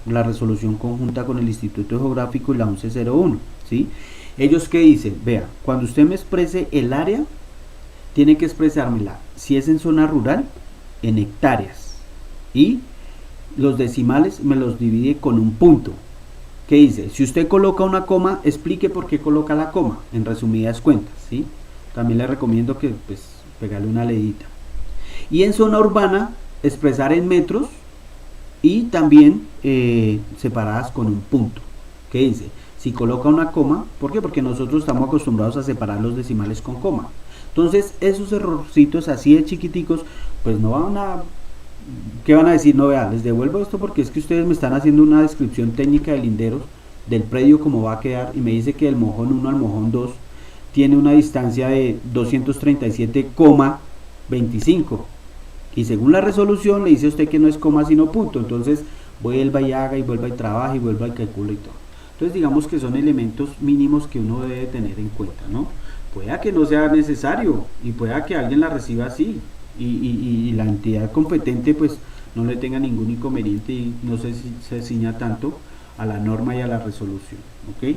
la resolución conjunta con el Instituto Geográfico y la 1101, ¿sí? Ellos que dicen, vea, cuando usted me exprese el área, tiene que expresármela, si es en zona rural, en hectáreas, y los decimales me los divide con un punto. ¿Qué dice? Si usted coloca una coma, explique por qué coloca la coma, en resumidas cuentas, ¿sí? También le recomiendo que pues pegarle una leidita. Y en zona urbana, expresar en metros y también separadas con un punto. ¿Qué dice? Si coloca una coma, ¿por qué? Porque nosotros estamos acostumbrados a separar los decimales con coma. Entonces, esos errorcitos así de chiquiticos, pues no van a... ¿Qué van a decir? No, vea, les devuelvo esto porque es que ustedes me están haciendo una descripción técnica de linderos del predio como va a quedar y me dice que el mojón 1 al mojón 2 tiene una distancia de 237, 25. Y según la resolución le dice a usted que no es coma sino punto. Entonces vuelva y haga y vuelva y trabaja y vuelva y calcula y todo. Entonces digamos que son elementos mínimos que uno debe tener en cuenta, ¿no? Pueda que no sea necesario y pueda que alguien la reciba así y la entidad competente pues no le tenga ningún inconveniente y no se ciña tanto a la norma y a la resolución, ¿ok?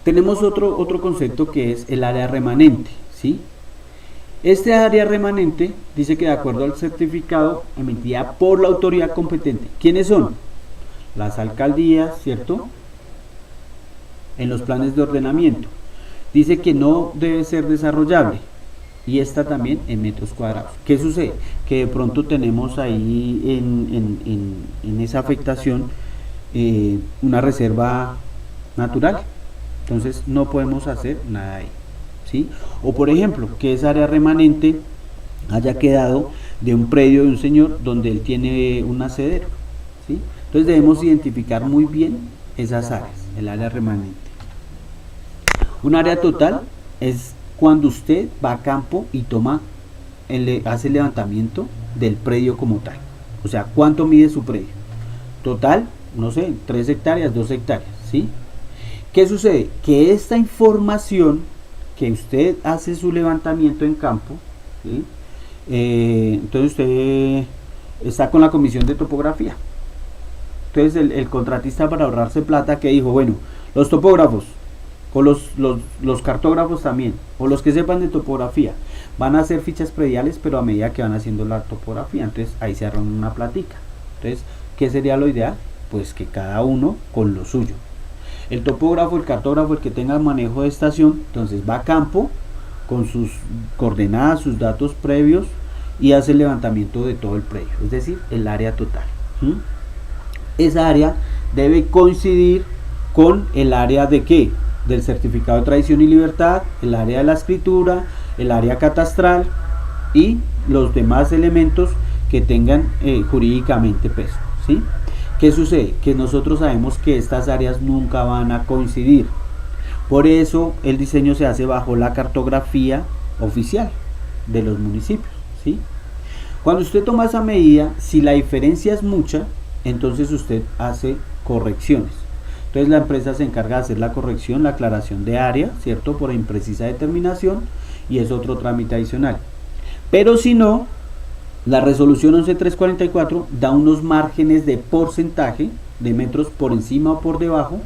Tenemos otro concepto que es el área remanente, ¿sí? Este área remanente dice que de acuerdo al certificado emitida por la autoridad competente, ¿quiénes son? Las alcaldías, ¿cierto? En los planes de ordenamiento. Dice que no debe ser desarrollable y esta también en metros cuadrados. ¿Qué sucede? Que de pronto tenemos ahí en esa afectación una reserva natural. Entonces no podemos hacer nada ahí, ¿sí? O por ejemplo, que esa área remanente haya quedado de un predio de un señor donde él tiene un acedero, ¿sí? Entonces debemos identificar muy bien esas áreas, el área remanente. Un área total es cuando usted va a campo y hace el levantamiento del predio como tal. O sea, ¿cuánto mide su predio? Total, no sé, 3 hectáreas, 2 hectáreas, ¿sí? ¿Qué sucede? Que esta información que usted hace su levantamiento en campo, ¿sí? Entonces usted está con la comisión de topografía. Entonces el contratista, para ahorrarse plata, que dijo, bueno, los topógrafos o los cartógrafos también, o los que sepan de topografía, van a hacer fichas prediales, pero a medida que van haciendo la topografía. Entonces ahí se ahorran una platica. Entonces, ¿qué sería lo ideal? Pues que cada uno con lo suyo. El topógrafo, el cartógrafo, el que tenga manejo de estación, entonces va a campo con sus coordenadas, sus datos previos y hace el levantamiento de todo el predio, es decir, el área total. Esa área debe coincidir con el área de ¿qué? Del certificado de tradición y libertad, el área de la escritura, el área catastral y los demás elementos que tengan jurídicamente peso, ¿sí? ¿Qué sucede? Que nosotros sabemos que estas áreas nunca van a coincidir. Por eso el diseño se hace bajo la cartografía oficial de los municipios, ¿sí? Cuando usted toma esa medida, si la diferencia es mucha, entonces usted hace correcciones. Entonces la empresa se encarga de hacer la corrección, la aclaración de área, ¿cierto? Por imprecisa determinación, y es otro trámite adicional. Pero si no, la resolución 11344 da unos márgenes de porcentaje de metros por encima o por debajo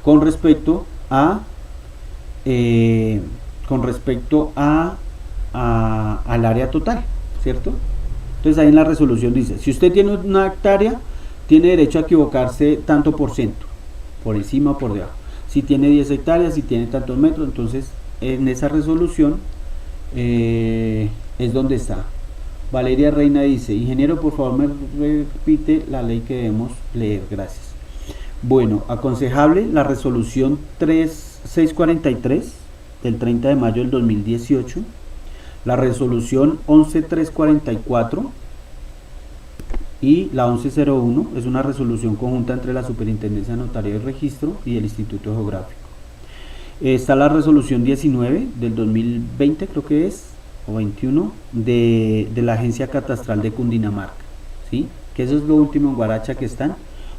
con respecto al área total, ¿cierto? Entonces ahí en la resolución dice, si usted tiene una hectárea, tiene derecho a equivocarse tanto por ciento, por encima o por debajo. Si tiene 10 hectáreas, si tiene tantos metros, entonces en esa resolución es donde está. Valeria Reina dice, ingeniero, por favor me repite la ley que debemos leer, gracias. Bueno, aconsejable la resolución 3643 del 30 de mayo del 2018, la resolución 11344 y la 1101, es una resolución conjunta entre la Superintendencia de Notaría y Registro y el Instituto Geográfico. Está la resolución 19 del 2020, creo que es, o 21, de la Agencia Catastral de Cundinamarca, ¿sí? Que eso es lo último en Guaracha que están.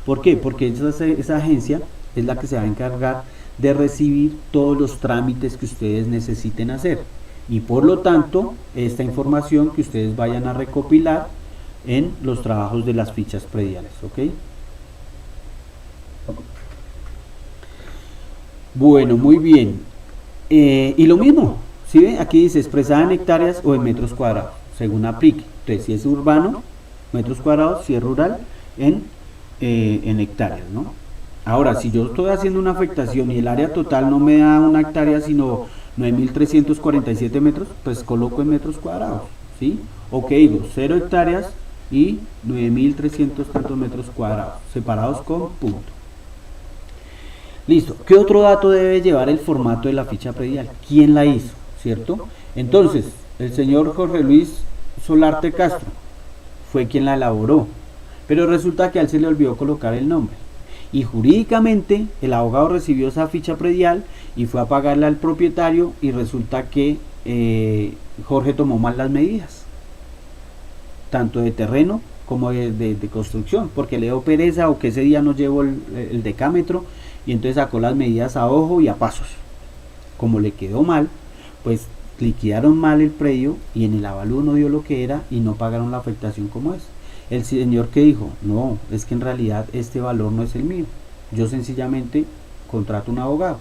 ¿Por qué? Porque esa agencia es la que se va a encargar de recibir todos los trámites que ustedes necesiten hacer, y por lo tanto esta información que ustedes vayan a recopilar en los trabajos de las fichas prediales, ¿ok? Bueno, muy bien. Y lo mismo, ¿sí ve? Aquí dice expresada en hectáreas o en metros cuadrados, según aplique. Entonces, si es urbano, metros cuadrados; si es rural, en hectáreas, ¿no? Ahora, si yo estoy haciendo una afectación y el área total no me da una hectárea, sino 9.347 metros, pues coloco en metros cuadrados, ¿sí? O que digo, 0 hectáreas y 9.300 tantos metros cuadrados, separados con punto. Listo. ¿Qué otro dato debe llevar el formato de la ficha predial? ¿Quién la hizo? ¿Cierto? Entonces, el señor Jorge Luis Solarte Castro fue quien la elaboró, pero resulta que a él se le olvidó colocar el nombre. Y jurídicamente el abogado recibió esa ficha predial y fue a pagarle al propietario, y resulta que Jorge tomó mal las medidas, tanto de terreno como de construcción, porque le dio pereza o que ese día no llevó el decámetro y entonces sacó las medidas a ojo y a pasos. Como le quedó mal, pues liquidaron mal el predio y en el avalúo no dio lo que era y no pagaron la afectación como es. El señor que dijo, no, es que en realidad este valor no es el mío, yo sencillamente contrato un abogado,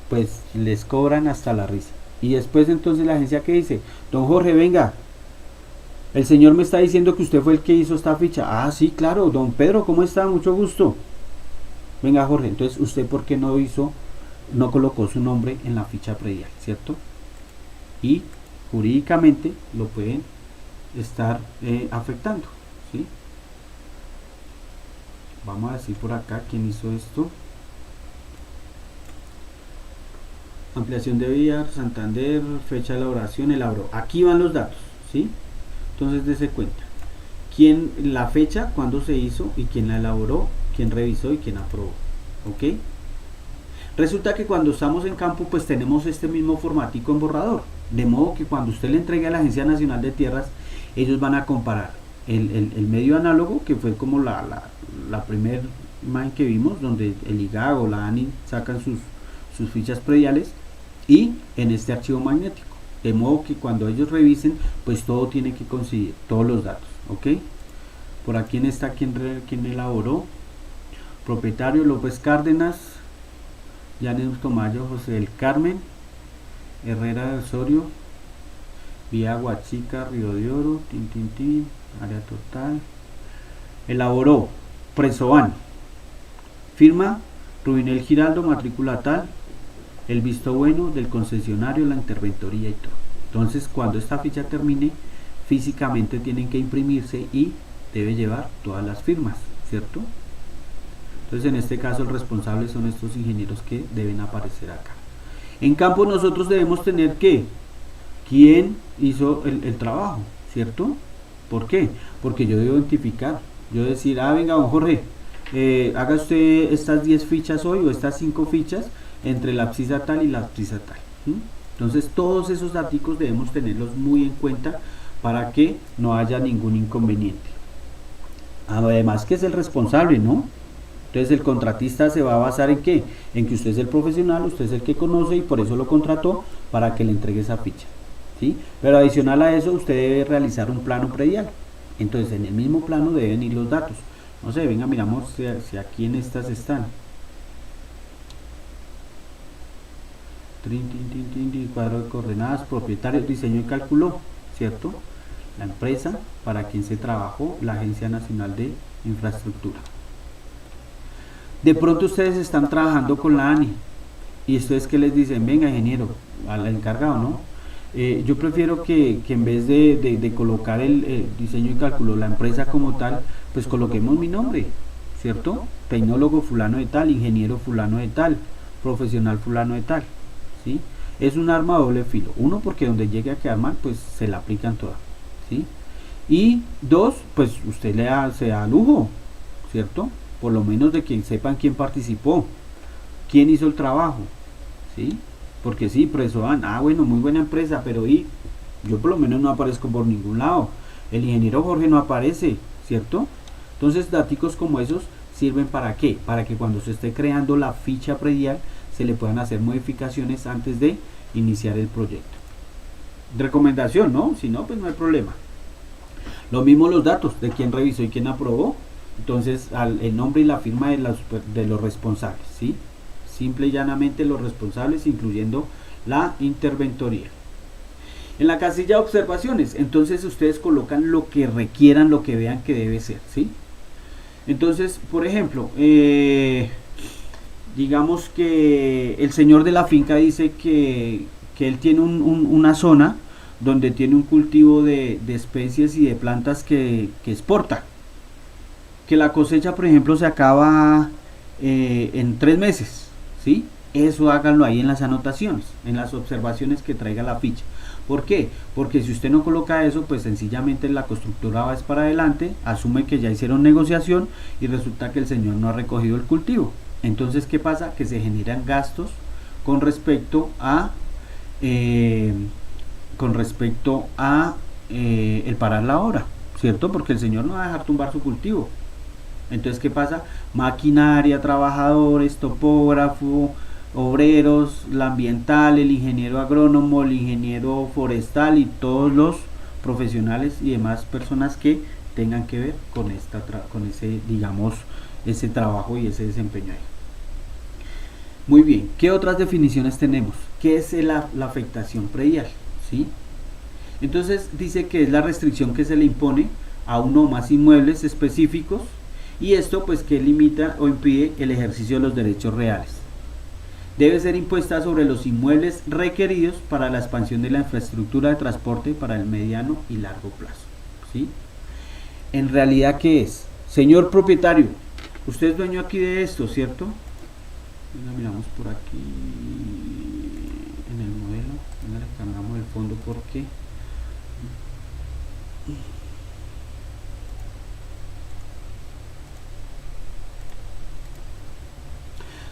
pues les cobran hasta la risa. Y después entonces la agencia que dice, don Jorge, venga, el señor me está diciendo que usted fue el que hizo esta ficha. Ah, sí, claro, don Pedro, ¿cómo está? Mucho gusto. Venga, Jorge, entonces usted por qué no colocó su nombre en la ficha predial, ¿cierto? Y jurídicamente lo pueden estar afectando, ¿sí? Vamos a decir por acá quién hizo esto. Ampliación de vía, Santander, fecha de elaboración, elaboró. Aquí van los datos, ¿sí? Entonces dése cuenta. Quién, la fecha, cuándo se hizo y quién la elaboró, quién revisó y quién aprobó, ¿ok? Resulta que cuando estamos en campo pues tenemos este mismo formatico en borrador, de modo que cuando usted le entregue a la Agencia Nacional de Tierras, ellos van a comparar el medio análogo, que fue como la primera imagen que vimos, donde el IGAG o la ANI sacan sus fichas prediales, y en este archivo magnético, de modo que cuando ellos revisen pues todo tiene que coincidir, todos los datos, ¿ok? Por aquí está quien elaboró, propietario López Cárdenas, Yanes Tomayo, José del Carmen, Herrera de Osorio, Vía Huachica, Río de Oro, área total. Elaboró Presoban, firma Rubinel Giraldo, matrícula tal, el visto bueno del concesionario, la interventoría y todo. Entonces cuando esta ficha termine, físicamente tienen que imprimirse y debe llevar todas las firmas, ¿cierto? Entonces en este caso el responsable son estos ingenieros que deben aparecer acá. En campo nosotros debemos tener que quién hizo el trabajo, ¿cierto? ¿Por qué? Porque yo debo identificar, yo decir, venga don Jorge, haga usted estas 10 fichas hoy o estas 5 fichas entre la abscisa tal y la abscisa tal, ¿sí? Entonces todos esos datos debemos tenerlos muy en cuenta para que no haya ningún inconveniente. Además que es el responsable, ¿no? Entonces el contratista se va a basar en ¿qué? En que usted es el profesional, usted es el que conoce y por eso lo contrató para que le entregue esa ficha, ¿sí? Pero adicional a eso usted debe realizar un plano predial. Entonces en el mismo plano deben ir los datos. No sé, venga, miramos si aquí en estas están. Cuadro de coordenadas, propietario, diseño y cálculo, ¿cierto? La empresa para quien se trabajó, la Agencia Nacional de Infraestructura. De pronto ustedes están trabajando con la ANI y ustedes que les dicen, venga ingeniero, al encargado, ¿no? Yo prefiero que en vez de colocar el diseño y cálculo, la empresa como tal, pues coloquemos mi nombre, ¿cierto? Tecnólogo fulano de tal, ingeniero fulano de tal, profesional fulano de tal, ¿sí? Es un arma de doble filo. Uno, porque donde llegue a quedar mal, pues se la aplican todas, ¿sí? Y dos, pues usted se da lujo, ¿cierto? Por lo menos de que sepan quién participó, quién hizo el trabajo, ¿sí? Porque sí, Presoban, bueno, muy buena empresa, pero yo por lo menos no aparezco por ningún lado. El ingeniero Jorge no aparece, ¿cierto? Entonces, datos como esos sirven para ¿qué? Para que cuando se esté creando la ficha predial se le puedan hacer modificaciones antes de iniciar el proyecto. Recomendación, ¿no? Si no, pues no hay problema. Lo mismo los datos de quién revisó y quién aprobó. Entonces el nombre y la firma de los responsables, ¿sí? Simple y llanamente los responsables, incluyendo la interventoría. En la casilla de observaciones, entonces ustedes colocan lo que requieran, lo que vean que debe ser, ¿sí? Entonces, por ejemplo, digamos que el señor de la finca dice que él tiene una zona donde tiene un cultivo de especies y de plantas que exporta, que la cosecha por ejemplo se acaba en 3 meses, ¿sí? Eso háganlo ahí en las anotaciones, en las observaciones que traiga la ficha. ¿Por qué? Porque si usted no coloca eso, pues sencillamente la constructora va para adelante, asume que ya hicieron negociación y resulta que el señor no ha recogido el cultivo. Entonces, ¿qué pasa? Que se generan gastos con respecto a con respecto a el parar la obra, ¿cierto? Porque el señor no va a dejar tumbar su cultivo. Entonces, ¿qué pasa? Maquinaria, trabajadores, topógrafo, obreros, la ambiental, el ingeniero agrónomo, el ingeniero forestal y todos los profesionales y demás personas que tengan que ver con con ese, digamos, ese trabajo y ese desempeño ahí. Muy bien, ¿qué otras definiciones tenemos? ¿Qué es la afectación predial? ¿Sí? Entonces dice que es la restricción que se le impone a uno o más inmuebles específicos y esto pues que limita o impide el ejercicio de los derechos reales. Debe ser impuesta sobre los inmuebles requeridos para la expansión de la infraestructura de transporte para el mediano y largo plazo. ¿Sí? En realidad, ¿qué es? Señor propietario, usted es dueño aquí de esto, ¿cierto? Venga, miramos por aquí en el modelo. Venga, le cambiamos el fondo porque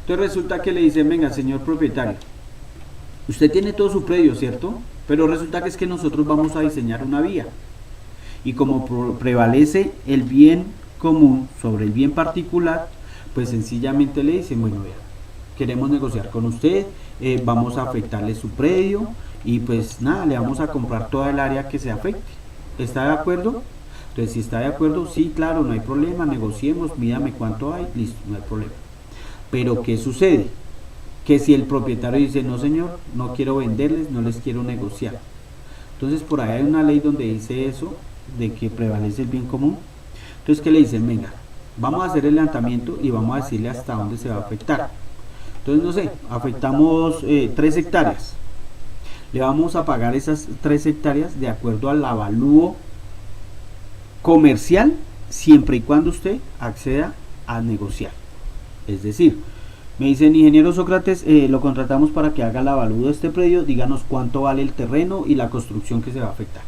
entonces resulta que le dicen, venga, señor propietario, usted tiene todo su predio, ¿cierto? Pero resulta que es que nosotros vamos a diseñar una vía. Y como prevalece el bien común sobre el bien particular, pues sencillamente le dicen, bueno, vea, queremos negociar con usted, vamos a afectarle su predio y pues nada, le vamos a comprar toda el área que se afecte. ¿Está de acuerdo? Entonces, si está de acuerdo, sí, claro, no hay problema, negociemos, mídame cuánto hay, listo, no hay problema. Pero ¿qué sucede? Que si el propietario dice, no señor, no quiero venderles, no les quiero negociar. Entonces por ahí hay una ley donde dice eso, de que prevalece el bien común. Entonces, ¿qué le dicen? Venga, vamos a hacer el levantamiento y vamos a decirle hasta dónde se va a afectar. Entonces, no sé, afectamos 3 hectáreas. Le vamos a pagar esas 3 hectáreas de acuerdo al avalúo comercial, siempre y cuando usted acceda a negociar. Es decir, me dicen, ingeniero Sócrates, lo contratamos para que haga el avalúo de este predio, díganos cuánto vale el terreno y la construcción que se va a afectar.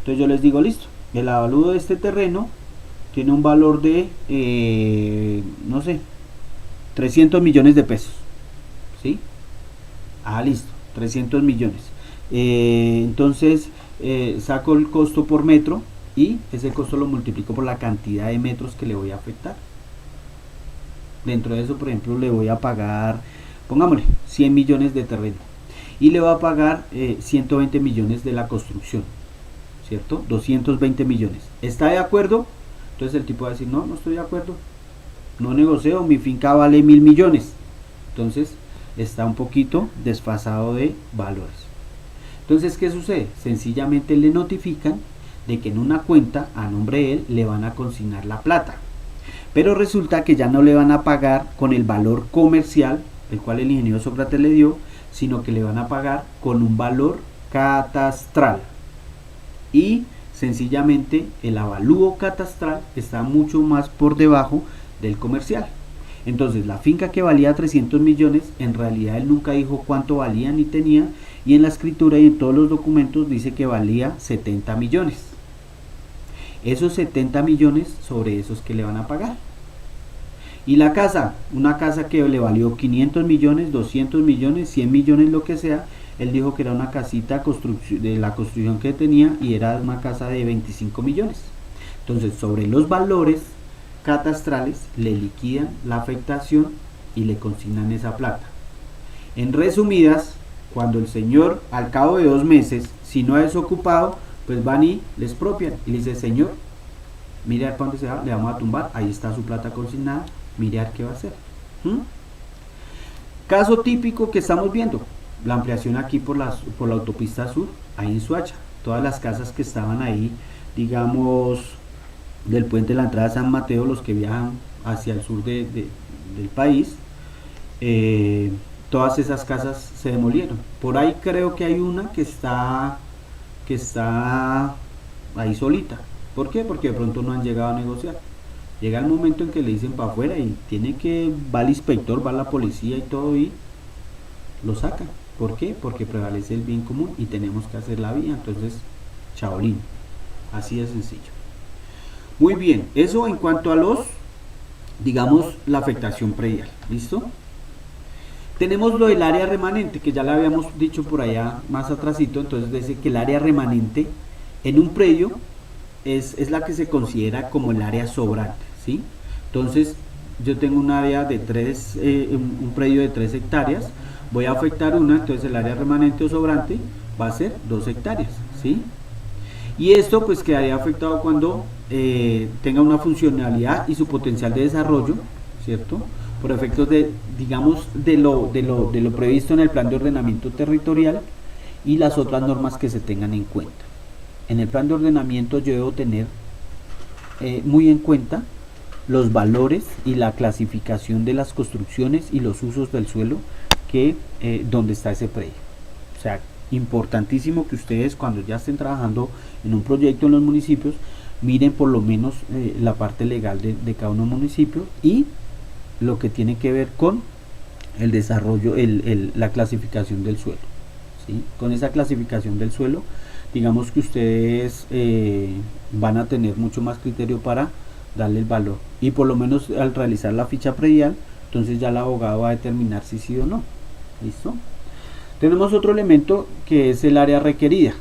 Entonces yo les digo, listo, el avalúo de este terreno tiene un valor de, no sé, 300 millones de pesos. ¿Sí? Ah, listo, 300 millones. Entonces saco el costo por metro y ese costo lo multiplico por la cantidad de metros que le voy a afectar. Dentro de eso, por ejemplo, le voy a pagar, pongámosle, 100 millones de terreno y le voy a pagar 120 millones de la construcción, ¿cierto? 220 millones. ¿Está de acuerdo? Entonces el tipo va a decir, no, no estoy de acuerdo, no negocio, mi finca vale 1000 millones. Entonces está un poquito desfasado de valores. Entonces, ¿qué sucede? Sencillamente le notifican de que en una cuenta a nombre de él le van a consignar la plata. Pero resulta que ya no le van a pagar con el valor comercial, el cual el ingeniero Sócrates le dio, sino que le van a pagar con un valor catastral. Y sencillamente el avalúo catastral está mucho más por debajo del comercial. Entonces la finca que valía 300 millones, en realidad él nunca dijo cuánto valía ni tenía, y en la escritura y en todos los documentos dice que valía 70 millones. Esos 70 millones sobre esos que le van a pagar. Y la casa, una casa que le valió 500 millones, 200 millones, 100 millones, lo que sea, él dijo que era una casita de la construcción que tenía y era una casa de 25 millones. Entonces, sobre los valores catastrales le liquidan la afectación y le consignan esa plata. En resumidas, cuando el señor al cabo de 2 meses, si no ha desocupado, pues van y les expropian y le dice, señor, mire a ver para dónde se va, le vamos a tumbar, ahí está su plata consignada, mire a ver qué va a hacer. Caso típico que estamos viendo, la ampliación aquí por la autopista sur, ahí en Soacha, todas las casas que estaban ahí, digamos, del puente de la entrada de San Mateo, los que viajan hacia el sur del país, todas esas casas se demolieron. Por ahí creo que hay una que está ahí solita. ¿Por qué? Porque de pronto no han llegado a negociar. Llega el momento en que le dicen para afuera y va el inspector, va la policía y todo y lo sacan. ¿Por qué? Porque prevalece el bien común y tenemos que hacer la vía. Entonces, chaolín. Así de sencillo. Muy bien, eso en cuanto a digamos, la afectación predial. ¿Listo? Tenemos lo del área remanente, que ya lo habíamos dicho por allá más atrásito. Entonces dice que el área remanente en un predio es la que se considera como el área sobrante, ¿sí? Entonces, yo tengo un área de un predio de 3 hectáreas, voy a afectar una, entonces el área remanente o sobrante va a ser 2 hectáreas, ¿sí? Y esto pues quedaría afectado cuando tenga una funcionalidad y su potencial de desarrollo, ¿cierto? Por efectos de, digamos, de lo previsto en el plan de ordenamiento territorial y las otras normas que se tengan en cuenta. En el plan de ordenamiento yo debo tener muy en cuenta los valores y la clasificación de las construcciones y los usos del suelo que donde está ese predio. O sea, importantísimo que ustedes cuando ya estén trabajando en un proyecto en los municipios miren por lo menos la parte legal de cada uno de los municipios y lo que tiene que ver con el desarrollo, la clasificación del suelo, ¿sí? Con esa clasificación del suelo, digamos que ustedes van a tener mucho más criterio para darle el valor, y por lo menos al realizar la ficha predial, entonces ya el abogado va a determinar si sí o no. ¿Listo? Tenemos otro elemento que es el área requerida,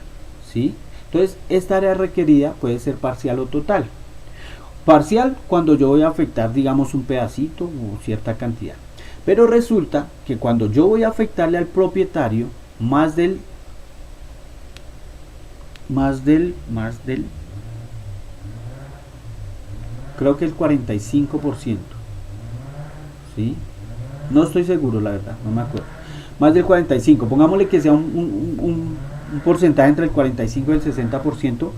¿sí? Entonces esta área requerida puede ser parcial o total. Parcial cuando yo voy a afectar, digamos, un pedacito o cierta cantidad, pero resulta que cuando yo voy a afectarle al propietario más del creo que el 45%, ¿sí? No estoy seguro, la verdad, no me acuerdo. Más del 45%, pongámosle que sea un porcentaje entre el 45 y el 60%,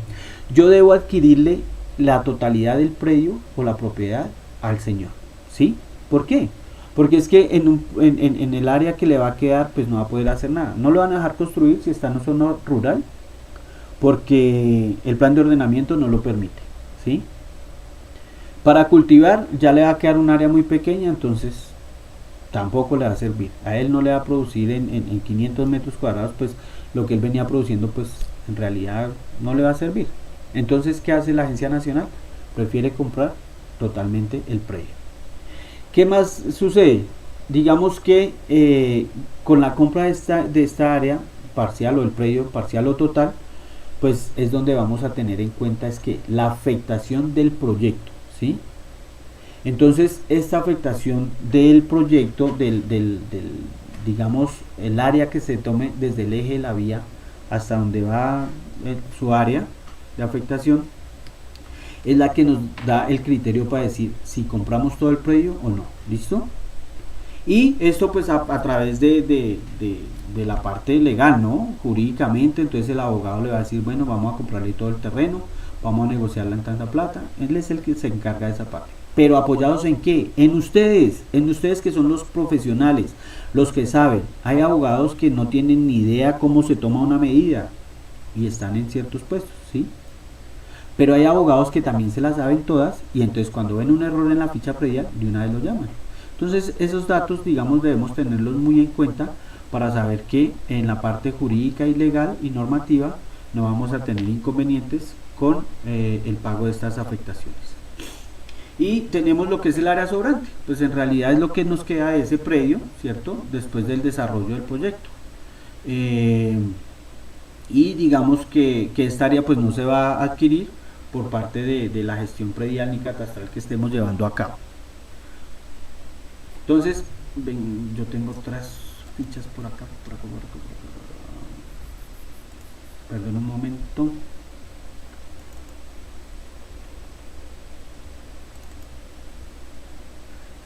yo debo adquirirle la totalidad del predio o la propiedad al señor, ¿sí? ¿Por qué? Porque es que en el área que le va a quedar, pues no va a poder hacer nada. No lo van a dejar construir si está en una zona rural, porque el plan de ordenamiento no lo permite, ¿sí? Para cultivar ya le va a quedar un área muy pequeña, entonces tampoco le va a servir. A él no le va a producir en 500 metros cuadrados, pues lo que él venía produciendo, pues en realidad no le va a servir. Entonces, ¿qué hace la Agencia Nacional? Prefiere comprar totalmente el predio. ¿Qué más sucede? Digamos que con la compra de esta área parcial o el predio parcial o total, pues es donde vamos a tener en cuenta es que la afectación del proyecto, ¿sí? Entonces, esta afectación del proyecto, digamos, el área que se tome desde el eje de la vía hasta donde va su área de afectación, es la que nos da el criterio para decir si compramos todo el predio o no. ¿Listo? Y esto pues a través de la parte legal, ¿no? Jurídicamente, entonces el abogado le va a decir, bueno, vamos a comprarle todo el terreno, vamos a negociarla en tanta plata. Él es el que se encarga de esa parte. Pero apoyados en qué? En ustedes que son los profesionales, los que saben. Hay abogados que no tienen ni idea cómo se toma una medida y están en ciertos puestos, ¿sí? Pero hay abogados que también se las saben todas y entonces cuando ven un error en la ficha predial, de una vez lo llaman. Entonces esos datos, digamos, debemos tenerlos muy en cuenta para saber que en la parte jurídica y legal y normativa no vamos a tener inconvenientes con el pago de estas afectaciones. Y tenemos lo que es el área sobrante, pues en realidad es lo que nos queda de ese predio, ¿cierto? Después del desarrollo del proyecto. Y digamos que esta área pues no se va a adquirir por parte de la gestión predial ni catastral que estemos llevando a cabo. Entonces, ven, yo tengo otras fichas por acá, perdón un momento.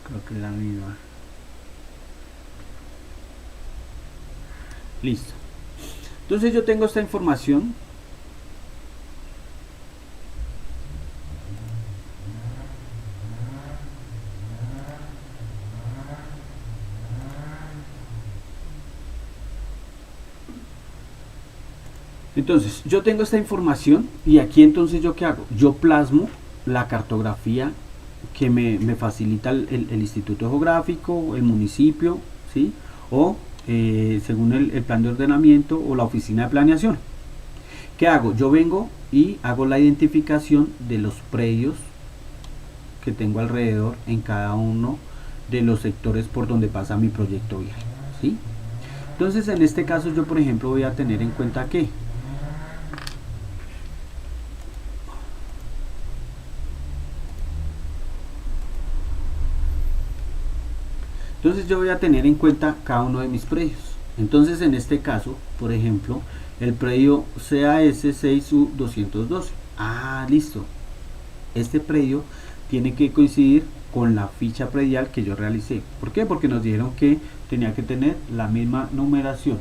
Creo que es la misma. Listo. Entonces yo tengo esta información. Entonces, yo tengo esta información y aquí entonces yo qué hago? Yo plasmo la cartografía que me facilita el Instituto Geográfico, el municipio, ¿sí? O según el plan de ordenamiento o la oficina de planeación. ¿Qué hago? Yo vengo y hago la identificación de los predios que tengo alrededor en cada uno de los sectores por donde pasa mi proyecto vial. ¿sí? Entonces en este caso yo por ejemplo voy a tener en cuenta que yo voy a tener en cuenta cada uno de mis predios. Entonces en este caso, por ejemplo, el predio CAS6U212. Ah, listo. Este predio tiene que coincidir con la ficha predial que yo realicé. ¿Por qué? Porque nos dijeron que tenía que tener la misma numeración.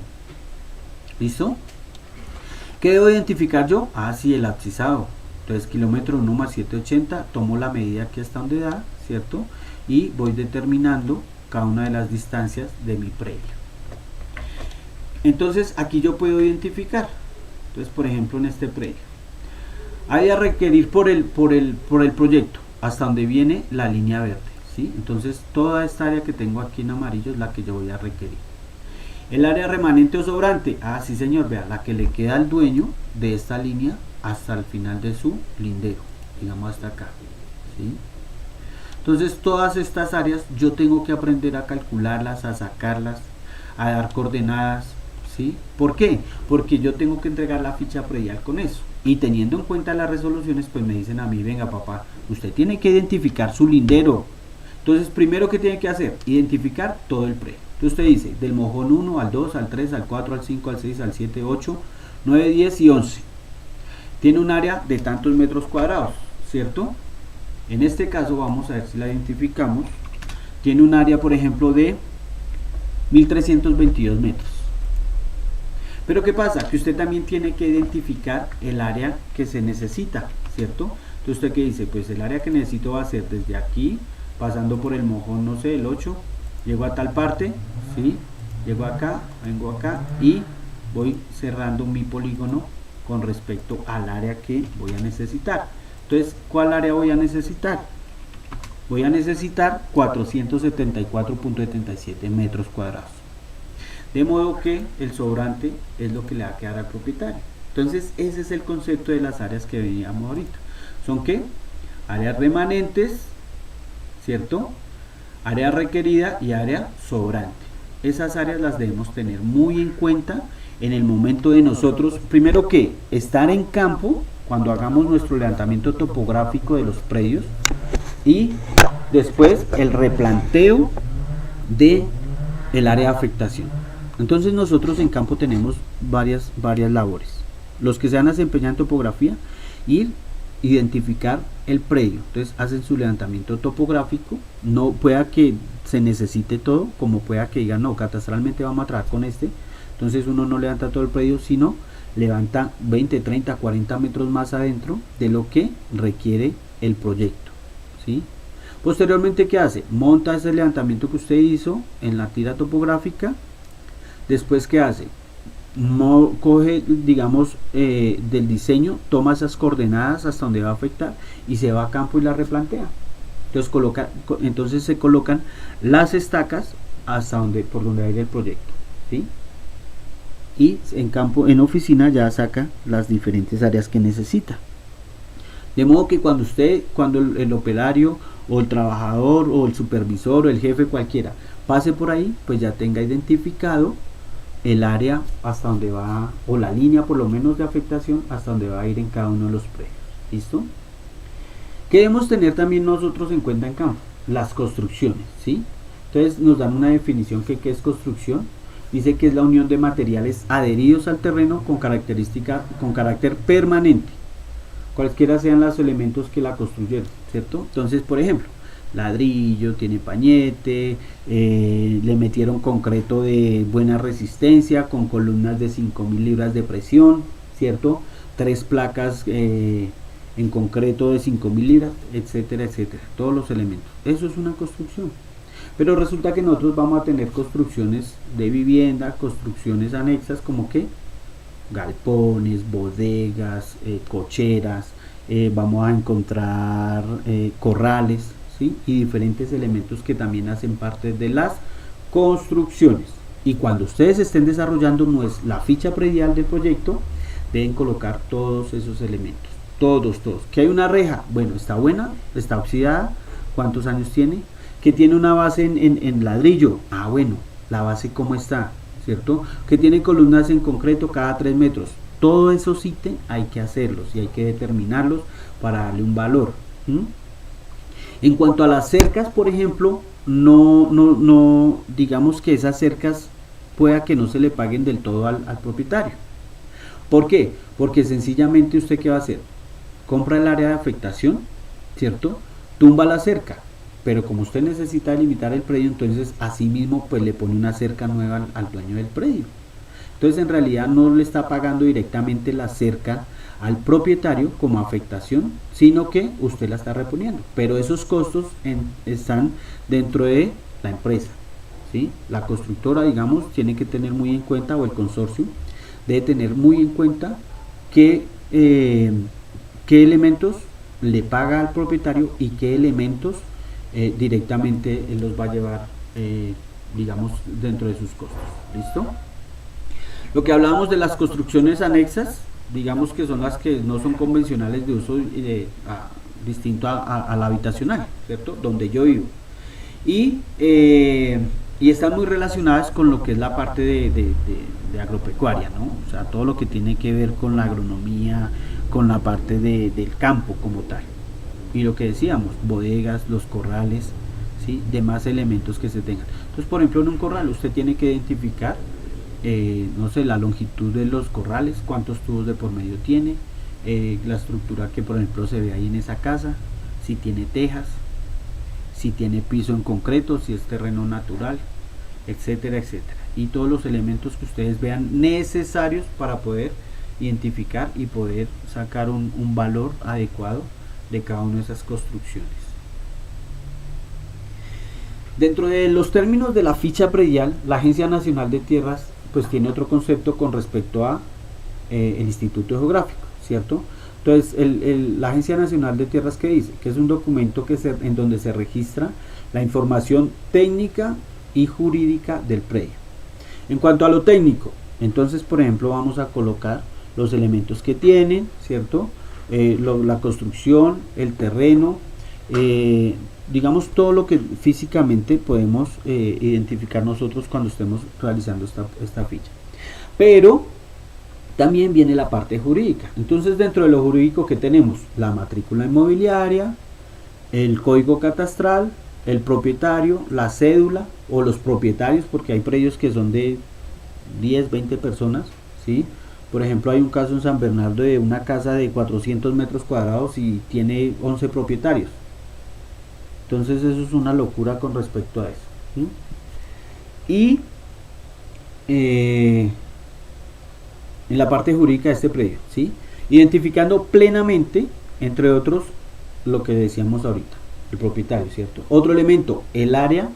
¿Listo? ¿Qué debo identificar yo? Ah, sí, el abscisado. Entonces, kilómetro 1 más 780, tomo la medida aquí hasta donde da, ¿cierto? Y voy determinando cada una de las distancias de mi predio. Entonces, aquí yo puedo identificar. Entonces, por ejemplo, en este predio. Hay a requerir por el proyecto, hasta donde viene la línea verde, ¿sí? Entonces, toda esta área que tengo aquí en amarillo es la que yo voy a requerir. El área remanente o sobrante, ah sí señor, vea, la que le queda al dueño de esta línea hasta el final de su lindero, digamos hasta acá, ¿sí? Entonces todas estas áreas yo tengo que aprender a calcularlas, a sacarlas, a dar coordenadas, ¿sí? ¿Por qué? Porque yo tengo que entregar la ficha predial con eso. Y teniendo en cuenta las resoluciones, pues me dicen a mí, venga papá, usted tiene que identificar su lindero. Entonces, primero que tiene que hacer, identificar todo el predio. Entonces usted dice, del mojón 1 al 2, al 3, al 4, al 5, al 6, al 7, 8, 9, 10 y 11. Tiene un área de tantos metros cuadrados, ¿cierto? En este caso vamos a ver si la identificamos. Tiene un área, por ejemplo, de 1322 metros. Pero ¿qué pasa? Que usted también tiene que identificar el área que se necesita, ¿cierto? Entonces usted que dice, pues el área que necesito va a ser desde aquí, pasando por el mojón, no sé, el 8, llego a tal parte, ¿sí? Llego acá, vengo acá y voy cerrando mi polígono con respecto al área que voy a necesitar. Entonces, ¿cuál área voy a necesitar? Voy a necesitar 474.77 metros cuadrados. De modo que el sobrante es lo que le va a quedar al propietario. Entonces, ese es el concepto de las áreas que veíamos ahorita. ¿Son qué? Áreas remanentes, ¿cierto? Área requerida y área sobrante. Esas áreas las debemos tener muy en cuenta en el momento de nosotros, primero que estar en campo, cuando hagamos nuestro levantamiento topográfico de los predios, y después el replanteo de el área de afectación. Entonces nosotros en campo tenemos varias labores. Los que se van a desempeñar en topografía, ir identificar el predio. Entonces hacen su levantamiento topográfico. No pueda que se necesite todo, como pueda que digan, no, catastralmente vamos a trabajar con este. Entonces uno no levanta todo el predio, sino levanta 20, 30, 40 metros más adentro de lo que requiere el proyecto, ¿sí? Posteriormente, ¿qué hace? Monta ese levantamiento que usted hizo en la tira topográfica. Después, ¿qué hace? No coge, digamos, del diseño, toma esas coordenadas hasta donde va a afectar y se va a campo y la replantea. Entonces se colocan las estacas hasta por donde va a ir el proyecto, ¿sí? Y en campo, en oficina, ya saca las diferentes áreas que necesita. De modo que cuando el operario o el trabajador o el supervisor o el jefe cualquiera pase por ahí, pues ya tenga identificado el área hasta donde va, o la línea por lo menos de afectación hasta donde va a ir en cada uno de los predios. ¿Listo? ¿Qué debemos tener también nosotros en cuenta en campo? Las construcciones, ¿sí? Entonces nos dan una definición que ¿qué es construcción? Dice que es la unión de materiales adheridos al terreno con carácter permanente, cualquiera sean los elementos que la construyeron, ¿cierto? Entonces, por ejemplo, ladrillo, tiene pañete, le metieron concreto de buena resistencia con columnas de 5000 libras de presión, ¿cierto? 3 placas en concreto de 5000 libras, etcétera, etcétera, todos los elementos. Eso es una construcción. Pero resulta que nosotros vamos a tener construcciones de vivienda, construcciones anexas como que galpones, bodegas, cocheras, vamos a encontrar corrales, ¿sí? Y diferentes elementos que también hacen parte de las construcciones. Y cuando ustedes estén desarrollando la ficha predial del proyecto, deben colocar todos esos elementos, todos. ¿Que hay una reja? Bueno, está buena, está oxidada, ¿cuántos años tiene? Que tiene una base en ladrillo, ah bueno, la base cómo está, ¿cierto? Que tiene columnas en concreto cada 3 metros. Todos esos ítems hay que hacerlos y hay que determinarlos para darle un valor. ¿Mm? En cuanto a las cercas, por ejemplo, no, digamos que esas cercas pueda que no se le paguen del todo al propietario. ¿Por qué? Porque sencillamente usted qué va a hacer, compra el área de afectación, ¿cierto? Tumba la cerca, pero como usted necesita delimitar el predio, entonces así mismo pues le pone una cerca nueva al dueño del predio. Entonces en realidad no le está pagando directamente la cerca al propietario como afectación, sino que usted la está reponiendo. Pero esos costos están dentro de la empresa, ¿sí? La constructora, digamos, tiene que tener muy en cuenta, o el consorcio debe tener muy en cuenta que, qué elementos le paga al propietario y qué elementos directamente él los va a llevar, digamos, dentro de sus costos. ¿Listo? Lo que hablábamos de las construcciones anexas, digamos que son las que no son convencionales de uso distinto a la habitacional, ¿cierto? Donde yo vivo. Y, y están muy relacionadas con lo que es la parte de agropecuaria, ¿no? O sea, todo lo que tiene que ver con la agronomía, con la parte del campo como tal. Y lo que decíamos, bodegas, los corrales, ¿sí? Demás elementos que se tengan. Entonces, por ejemplo, en un corral usted tiene que identificar, no sé, la longitud de los corrales, cuántos tubos de por medio tiene, la estructura que por ejemplo se ve ahí en esa casa, si tiene tejas, si tiene piso en concreto, si es terreno natural, etcétera, etcétera. Y todos los elementos que ustedes vean necesarios para poder identificar y poder sacar un valor adecuado de cada una de esas construcciones. Dentro de los términos de la ficha predial, la Agencia Nacional de Tierras pues tiene otro concepto con respecto a el Instituto Geográfico, ¿cierto? Entonces, la Agencia Nacional de Tierras, ¿qué dice? Que es un documento en donde se registra la información técnica y jurídica del predio. En cuanto a lo técnico, entonces, por ejemplo, vamos a colocar los elementos que tienen, ¿cierto? La construcción, el terreno, digamos todo lo que físicamente podemos identificar nosotros cuando estemos realizando esta ficha. Pero también viene la parte jurídica. Entonces, dentro de lo jurídico, que tenemos la matrícula inmobiliaria, el código catastral, el propietario, la cédula o los propietarios, porque hay predios que son de 10, 20 personas, ¿sí? Por ejemplo, hay un caso en San Bernardo de una casa de 400 metros cuadrados y tiene 11 propietarios. Entonces eso es una locura con respecto a eso, ¿sí? Y en la parte jurídica de este predio, ¿sí? Identificando plenamente, entre otros, lo que decíamos ahorita, el propietario, ¿cierto? Otro elemento, el área,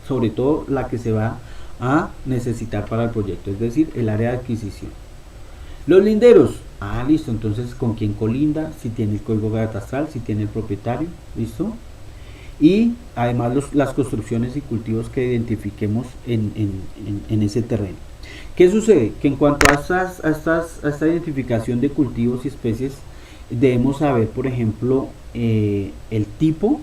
sobre todo la que se va a necesitar para el proyecto, es decir, el área de adquisición. Los linderos, listo, entonces con quién colinda, si tiene el código catastral, si tiene el propietario, listo. Y además las construcciones y cultivos que identifiquemos en ese terreno. ¿Qué sucede? Que en cuanto a esta identificación de cultivos y especies, debemos saber, por ejemplo, el tipo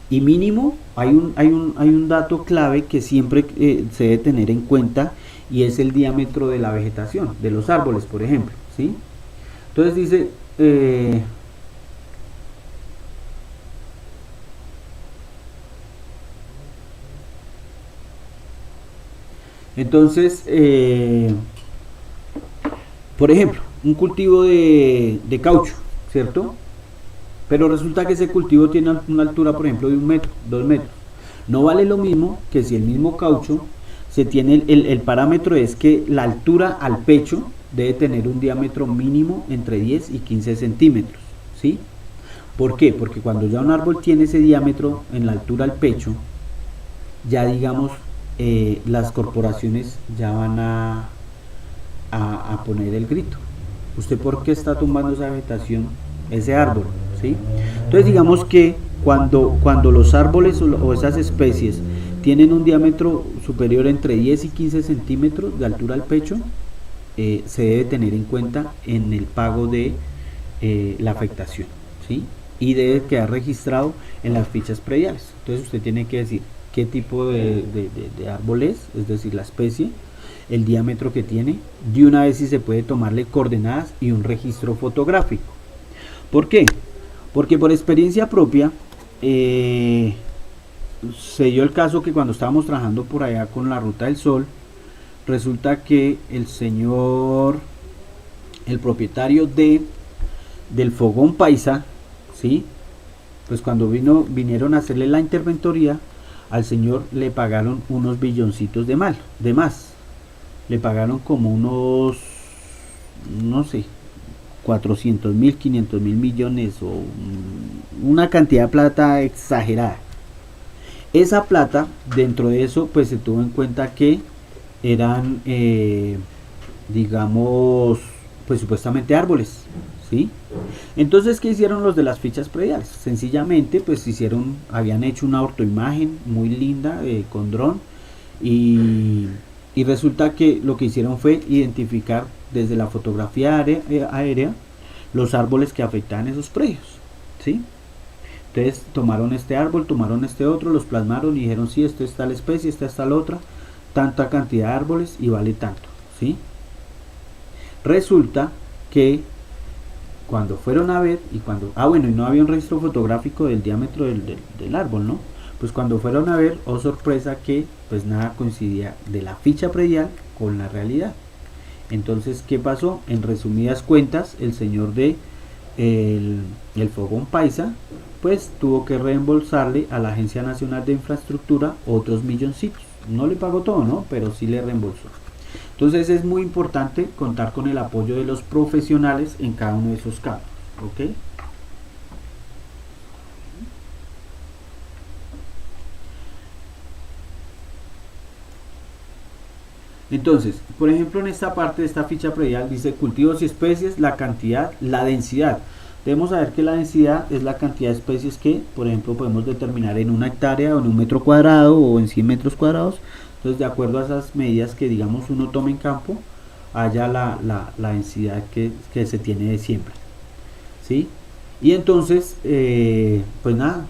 y mínimo. Hay un dato clave que siempre se debe tener en cuenta, y es el diámetro de la vegetación, de los árboles, por ejemplo, ¿sí? Entonces dice, por ejemplo, un cultivo de caucho, ¿cierto? Pero resulta que ese cultivo tiene una altura, por ejemplo, de 1 metro, 2 metros. No vale lo mismo que si el mismo caucho se tiene, el parámetro es que la altura al pecho debe tener un diámetro mínimo entre 10 y 15 centímetros, ¿sí? ¿Por qué? Porque cuando ya un árbol tiene ese diámetro en la altura al pecho, ya digamos, las corporaciones ya van a poner el grito. ¿Usted por qué está tumbando esa vegetación, ese árbol? ¿Sí? Entonces digamos que cuando los árboles o esas especies tienen un diámetro superior entre 10 y 15 centímetros de altura al pecho, se debe tener en cuenta en el pago de la afectación, ¿sí? Y debe quedar registrado en las fichas prediales. Entonces usted tiene que decir qué tipo de árbol es decir, la especie, el diámetro que tiene, de una vez si se puede tomarle coordenadas y un registro fotográfico. ¿Por qué? Porque por experiencia propia, se dio el caso que cuando estábamos trabajando por allá con la Ruta del Sol, resulta que el propietario del Fogón Paisa, ¿sí? Pues cuando vinieron a hacerle la interventoría, al señor le pagaron unos billoncitos de más. Le pagaron como unos, no sé, 400.000, 500.000 millones o una cantidad de plata exagerada. Esa plata, dentro de eso, pues se tuvo en cuenta que eran, digamos, pues supuestamente árboles, ¿sí? Entonces, ¿qué hicieron los de las fichas prediales? Sencillamente, pues habían hecho una ortoimagen muy linda con dron y resulta que lo que hicieron fue identificar desde la fotografía aérea los árboles que afectaban esos predios, ¿sí? Entonces tomaron este árbol, tomaron este otro, los plasmaron y dijeron, sí, esto es tal especie, esta es tal otra, tanta cantidad de árboles y vale tanto, ¿sí? Resulta que cuando fueron a ver y y no había un registro fotográfico del diámetro del árbol, ¿no? Pues cuando fueron a ver, oh sorpresa, que pues nada coincidía de la ficha predial con la realidad. Entonces, ¿qué pasó? En resumidas cuentas, el señor el Fogón Paisa pues tuvo que reembolsarle a la Agencia Nacional de Infraestructura otros milloncitos. No le pagó todo, ¿no? Pero sí le reembolsó. Entonces es muy importante contar con el apoyo de los profesionales en cada uno de esos campos, ¿ok? Entonces, por ejemplo, en esta parte de esta ficha predial dice cultivos y especies, la cantidad, la densidad. Debemos saber que la densidad es la cantidad de especies que, por ejemplo, podemos determinar en una hectárea o en un metro cuadrado o en 100 metros cuadrados. Entonces, de acuerdo a esas medidas que, digamos, uno toma en campo, haya la densidad que se tiene de siembra, ¿sí? Y entonces, pues nada,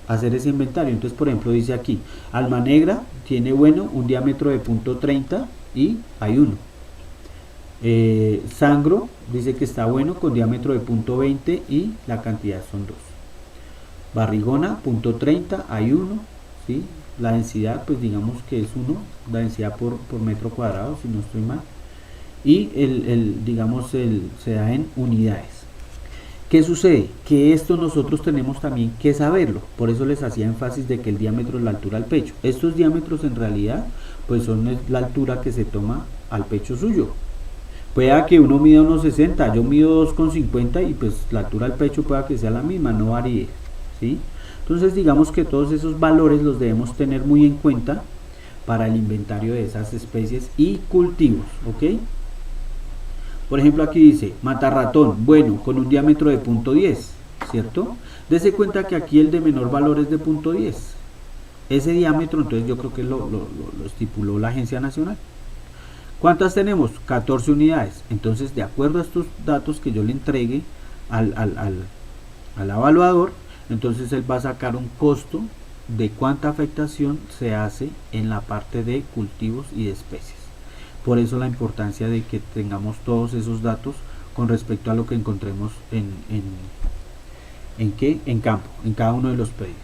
hacer ese inventario. Entonces, por ejemplo, dice aquí, alma negra tiene, bueno, un diámetro de 0.30 y hay uno. Sangro dice que está bueno con diámetro de 0.20 y la cantidad son 2. Barrigona 0.30 hay uno, ¿sí? La densidad pues digamos que es 1, la densidad por metro cuadrado si no estoy mal, y se da en unidades. ¿Qué sucede? Que esto nosotros tenemos también que saberlo, por eso les hacía énfasis de que el diámetro es la altura al pecho. Estos diámetros en realidad pues son la altura que se toma al pecho suyo. Pueda que uno mida unos 60, yo mido 2,50 y pues la altura del pecho pueda que sea la misma, no varíe, ¿sí? Entonces digamos que todos esos valores los debemos tener muy en cuenta para el inventario de esas especies y cultivos, ¿ok? Por ejemplo aquí dice matarratón, bueno, con un diámetro de 0.10, ¿cierto? Dese cuenta que aquí el de menor valor es de 0.10. Ese diámetro entonces yo creo que lo estipuló la Agencia Nacional. ¿Cuántas tenemos? 14 unidades. Entonces, de acuerdo a estos datos que yo le entregue al evaluador, entonces él va a sacar un costo de cuánta afectación se hace en la parte de cultivos y de especies. Por eso la importancia de que tengamos todos esos datos con respecto a lo que encontremos en campo, en cada uno de los predios.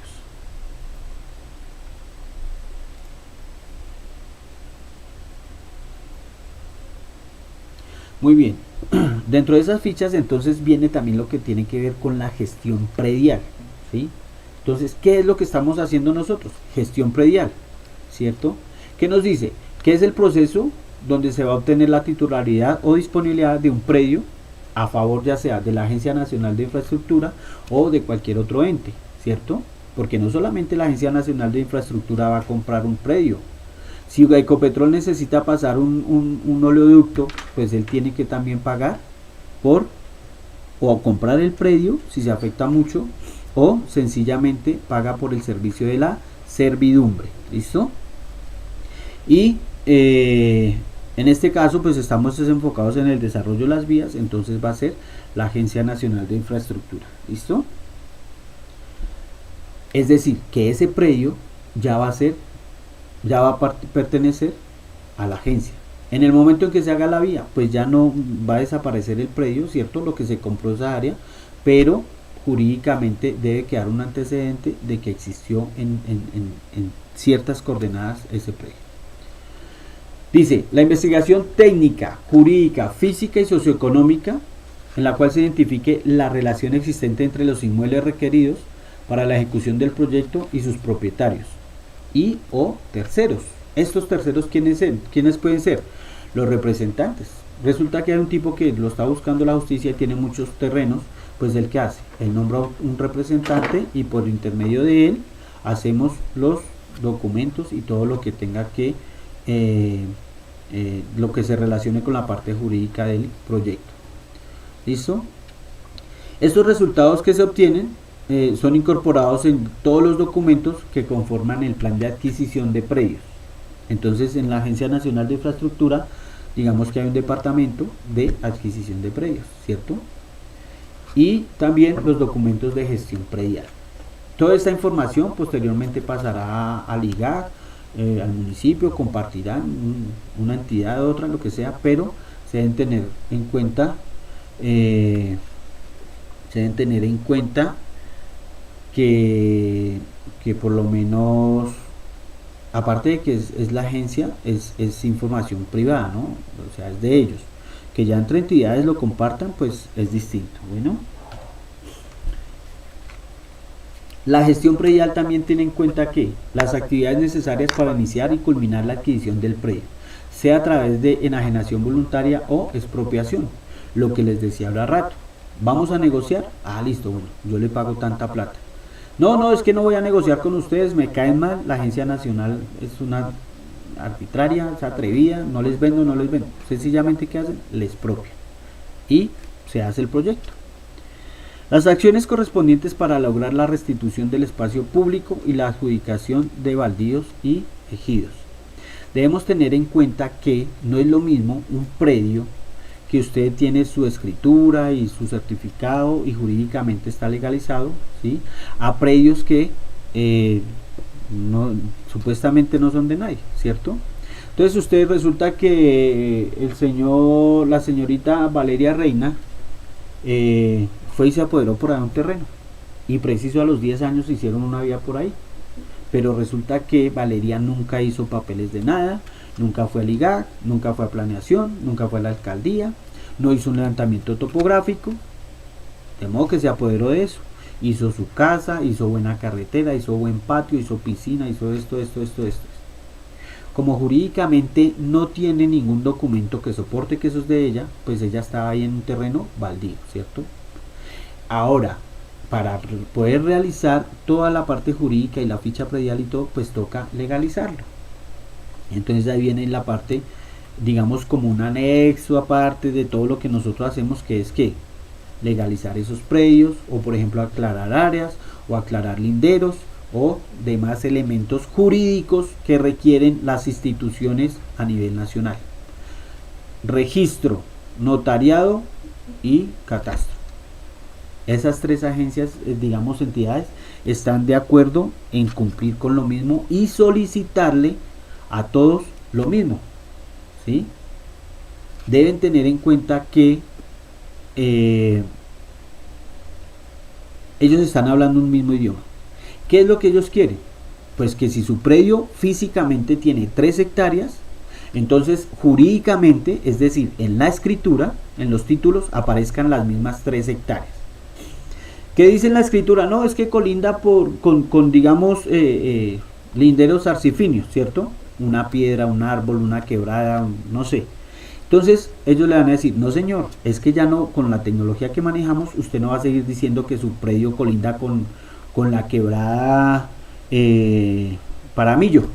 Muy bien, dentro de esas fichas entonces viene también lo que tiene que ver con la gestión predial, ¿sí? Entonces, ¿qué es lo que estamos haciendo nosotros? Gestión predial, ¿cierto? ¿Qué nos dice? ¿Qué es el proceso donde se va a obtener la titularidad o disponibilidad de un predio a favor ya sea de la Agencia Nacional de Infraestructura o de cualquier otro ente, ¿cierto? Porque no solamente la Agencia Nacional de Infraestructura va a comprar un predio. Si Ecopetrol necesita pasar un oleoducto, pues él tiene que también pagar o comprar el predio si se afecta mucho, o sencillamente paga por el servicio de la servidumbre. ¿Listo? Y en este caso pues estamos enfocados en el desarrollo de las vías, entonces va a ser la Agencia Nacional de Infraestructura. ¿Listo? Es decir, que ese predio ya va a ser, ya va a pertenecer a la agencia. En el momento en que se haga la vía, pues ya no va a desaparecer el predio, ¿cierto? Lo que se compró esa área, pero jurídicamente debe quedar un antecedente de que existió en ciertas coordenadas ese predio. Dice, la investigación técnica, jurídica, física y socioeconómica, en la cual se identifique la relación existente entre los inmuebles requeridos para la ejecución del proyecto y sus propietarios, y o terceros. Estos terceros, ¿quiénes pueden ser? Los representantes. Resulta que hay un tipo que lo está buscando la justicia y tiene muchos terrenos, pues ¿el qué hace? Él nombra un representante y por intermedio de él hacemos los documentos y todo lo que tenga que, lo que se relacione con la parte jurídica del proyecto. ¿Listo? Estos resultados que se obtienen son incorporados en todos los documentos que conforman el plan de adquisición de predios. Entonces, en la Agencia Nacional de Infraestructura, digamos que hay un departamento de adquisición de predios, ¿cierto? Y también los documentos de gestión predial. Toda esta información posteriormente pasará al IGAC, al municipio, compartirán una entidad, otra, lo que sea, pero se deben tener en cuenta que por lo menos, aparte de que es la agencia, es información privada, ¿no? O sea, es de ellos. Que ya entre entidades lo compartan, pues es distinto. Bueno, la gestión predial también tiene en cuenta que las actividades necesarias para iniciar y culminar la adquisición del predio, sea a través de enajenación voluntaria o expropiación, lo que les decía hace rato. ¿Vamos a negociar? Ah, listo, bueno, yo le pago tanta plata. No, es que no voy a negociar con ustedes, me caen mal, la Agencia Nacional es una arbitraria, es atrevida, no les vendo. Sencillamente, ¿qué hacen? Les expropian y se hace el proyecto. Las acciones correspondientes para lograr la restitución del espacio público y la adjudicación de baldíos y ejidos. Debemos tener en cuenta que no es lo mismo un predio que usted tiene su escritura y su certificado y jurídicamente está legalizado, ¿sí?, a predios que supuestamente no son de nadie, ¿cierto? Entonces usted resulta que la señorita Valeria Reina fue y se apoderó por ahí un terreno y preciso a los 10 años hicieron una vía por ahí, pero resulta que Valeria nunca hizo papeles de nada, nunca fue al IGAC, nunca fue a planeación, nunca fue a la alcaldía, no hizo un levantamiento topográfico, de modo que se apoderó de eso. Hizo su casa, hizo buena carretera, hizo buen patio, hizo piscina, hizo esto. Como jurídicamente no tiene ningún documento que soporte que eso es de ella, pues ella estaba ahí en un terreno baldío, ¿cierto? Ahora, para poder realizar toda la parte jurídica y la ficha predial y todo, pues toca legalizarlo. Entonces ahí viene la parte, digamos, como un anexo aparte de todo lo que nosotros hacemos, que es que legalizar esos predios, o por ejemplo aclarar áreas, o aclarar linderos, o demás elementos jurídicos que requieren las instituciones a nivel nacional. Registro, notariado y catastro. Esas tres agencias, digamos entidades, están de acuerdo en cumplir con lo mismo y solicitarle a todos lo mismo, ¿sí? Deben tener en cuenta que ellos están hablando un mismo idioma. ¿Qué es lo que ellos quieren? Pues que si su predio físicamente tiene 3 hectáreas, entonces jurídicamente, es decir, en la escritura, en los títulos, aparezcan las mismas 3 hectáreas. ¿Qué dice en la escritura? No, es que colinda con digamos, linderos arcifinios, ¿cierto? Una piedra, un árbol, una quebrada, no sé. Entonces ellos le van a decir, no señor, es que ya no, con la tecnología que manejamos, usted no va a seguir diciendo que su predio colinda con la quebrada Paramillo,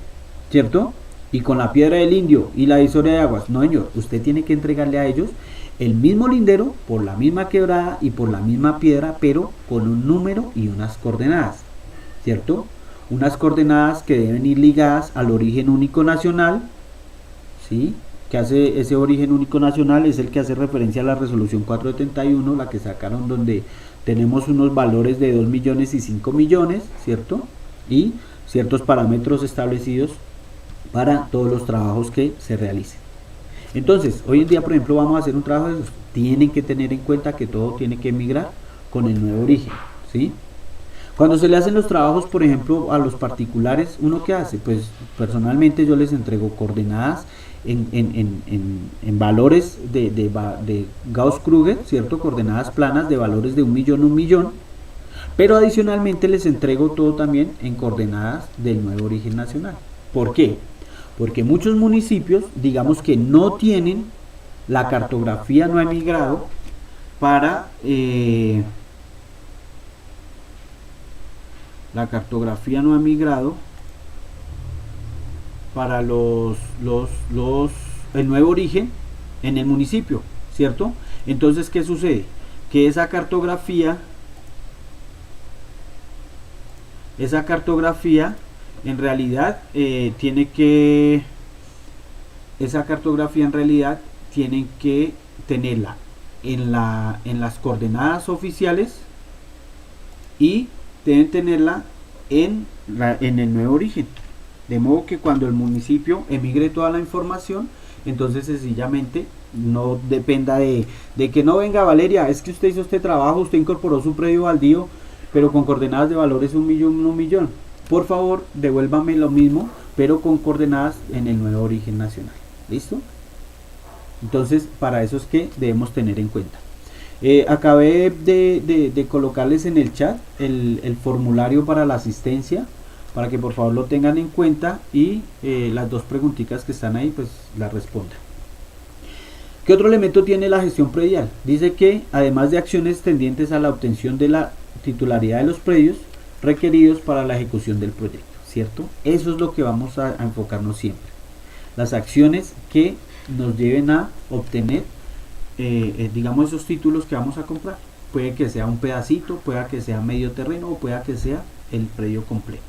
¿cierto? Y con la piedra del Indio y la divisoria de aguas. No señor, usted tiene que entregarle a ellos el mismo lindero por la misma quebrada y por la misma piedra, pero con un número y unas coordenadas, ¿cierto? Unas coordenadas que deben ir ligadas al origen único nacional, ¿sí? Que hace ese origen único nacional es el que hace referencia a la resolución 471, la que sacaron, donde tenemos unos valores de 2 millones y 5 millones, ¿cierto? Y ciertos parámetros establecidos para todos los trabajos que se realicen. Entonces, hoy en día, por ejemplo, vamos a hacer un trabajo de esos. Tienen que tener en cuenta que todo tiene que migrar con el nuevo origen, ¿sí? Cuando se le hacen los trabajos, por ejemplo, a los particulares, ¿uno qué hace? Pues personalmente yo les entrego coordenadas en valores de Gauss-Krüger, ¿cierto? Coordenadas planas de valores de 1.000.000, pero adicionalmente les entrego todo también en coordenadas del nuevo origen nacional. ¿Por qué? Porque muchos municipios, digamos que no tienen la cartografía no ha migrado para la cartografía no ha migrado para el nuevo origen en el municipio, ¿cierto? Entonces, ¿qué sucede? Que esa cartografía en realidad tienen que tenerla en las coordenadas oficiales y deben tenerla en el nuevo origen, de modo que cuando el municipio emigre toda la información, entonces sencillamente no dependa de que no venga Valeria, es que usted hizo este trabajo, usted incorporó su predio baldío, pero con coordenadas de valores 1.000.000, por favor devuélvame lo mismo, pero con coordenadas en el nuevo origen nacional. ¿Listo? Entonces, para eso es que debemos tener en cuenta. Acabé de colocarles en el chat el formulario para la asistencia, para que por favor lo tengan en cuenta y las dos preguntitas que están ahí, pues las respondan. ¿Qué otro elemento tiene la gestión predial? Dice que además de acciones tendientes a la obtención de la titularidad de los predios requeridos para la ejecución del proyecto, ¿cierto? Eso es lo que vamos a enfocarnos siempre. Las acciones que nos lleven a obtener, digamos, esos títulos que vamos a comprar. Puede que sea un pedacito, pueda que sea medio terreno o pueda que sea el predio completo.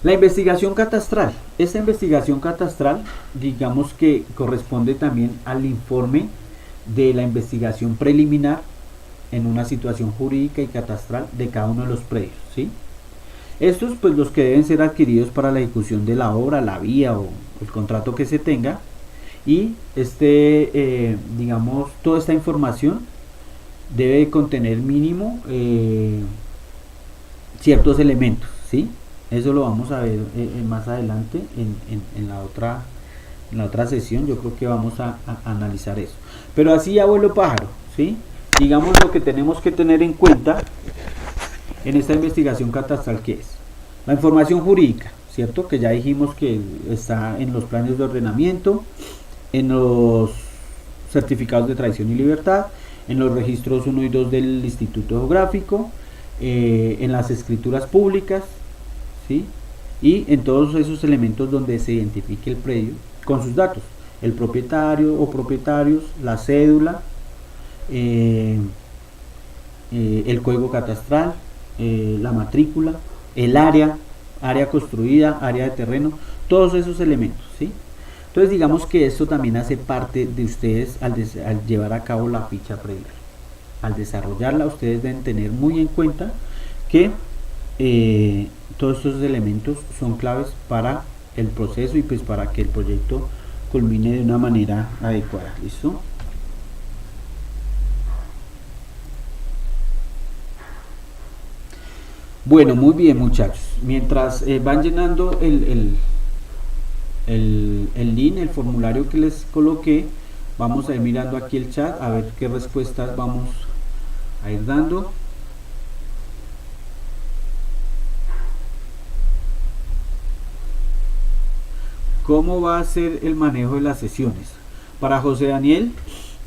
La investigación catastral. Esta investigación catastral, digamos que corresponde también al informe de la investigación preliminar en una situación jurídica y catastral de cada uno de los predios, ¿sí? Estos, pues, los que deben ser adquiridos para la ejecución de la obra, la vía o el contrato que se tenga, y digamos, toda esta información debe contener mínimo ciertos elementos, ¿sí? Eso lo vamos a ver más adelante en la otra sesión. Yo creo que vamos a analizar eso. Pero así, abuelo pájaro, ¿sí? Digamos lo que tenemos que tener en cuenta en esta investigación catastral, que es la información jurídica, ¿cierto? Que ya dijimos que está en los planes de ordenamiento, en los certificados de tradición y libertad, en los registros 1 y 2 del Instituto Geográfico, en las escrituras públicas, ¿sí? Y en todos esos elementos donde se identifique el predio con sus datos, el propietario o propietarios, la cédula, el código catastral, la matrícula, el área construida, área de terreno, todos esos elementos, ¿sí? Entonces, digamos que esto también hace parte de ustedes al llevar a cabo la ficha predial. Al desarrollarla, ustedes deben tener muy en cuenta que todos estos elementos son claves para el proceso y pues para que el proyecto culmine de una manera adecuada. ¿Listo? Bueno, muy bien, muchachos. Mientras van llenando el link, el formulario que les coloqué, vamos a ir mirando aquí el chat a ver qué respuestas vamos a ir dando. ¿Cómo va a ser el manejo de las sesiones? Para José Daniel,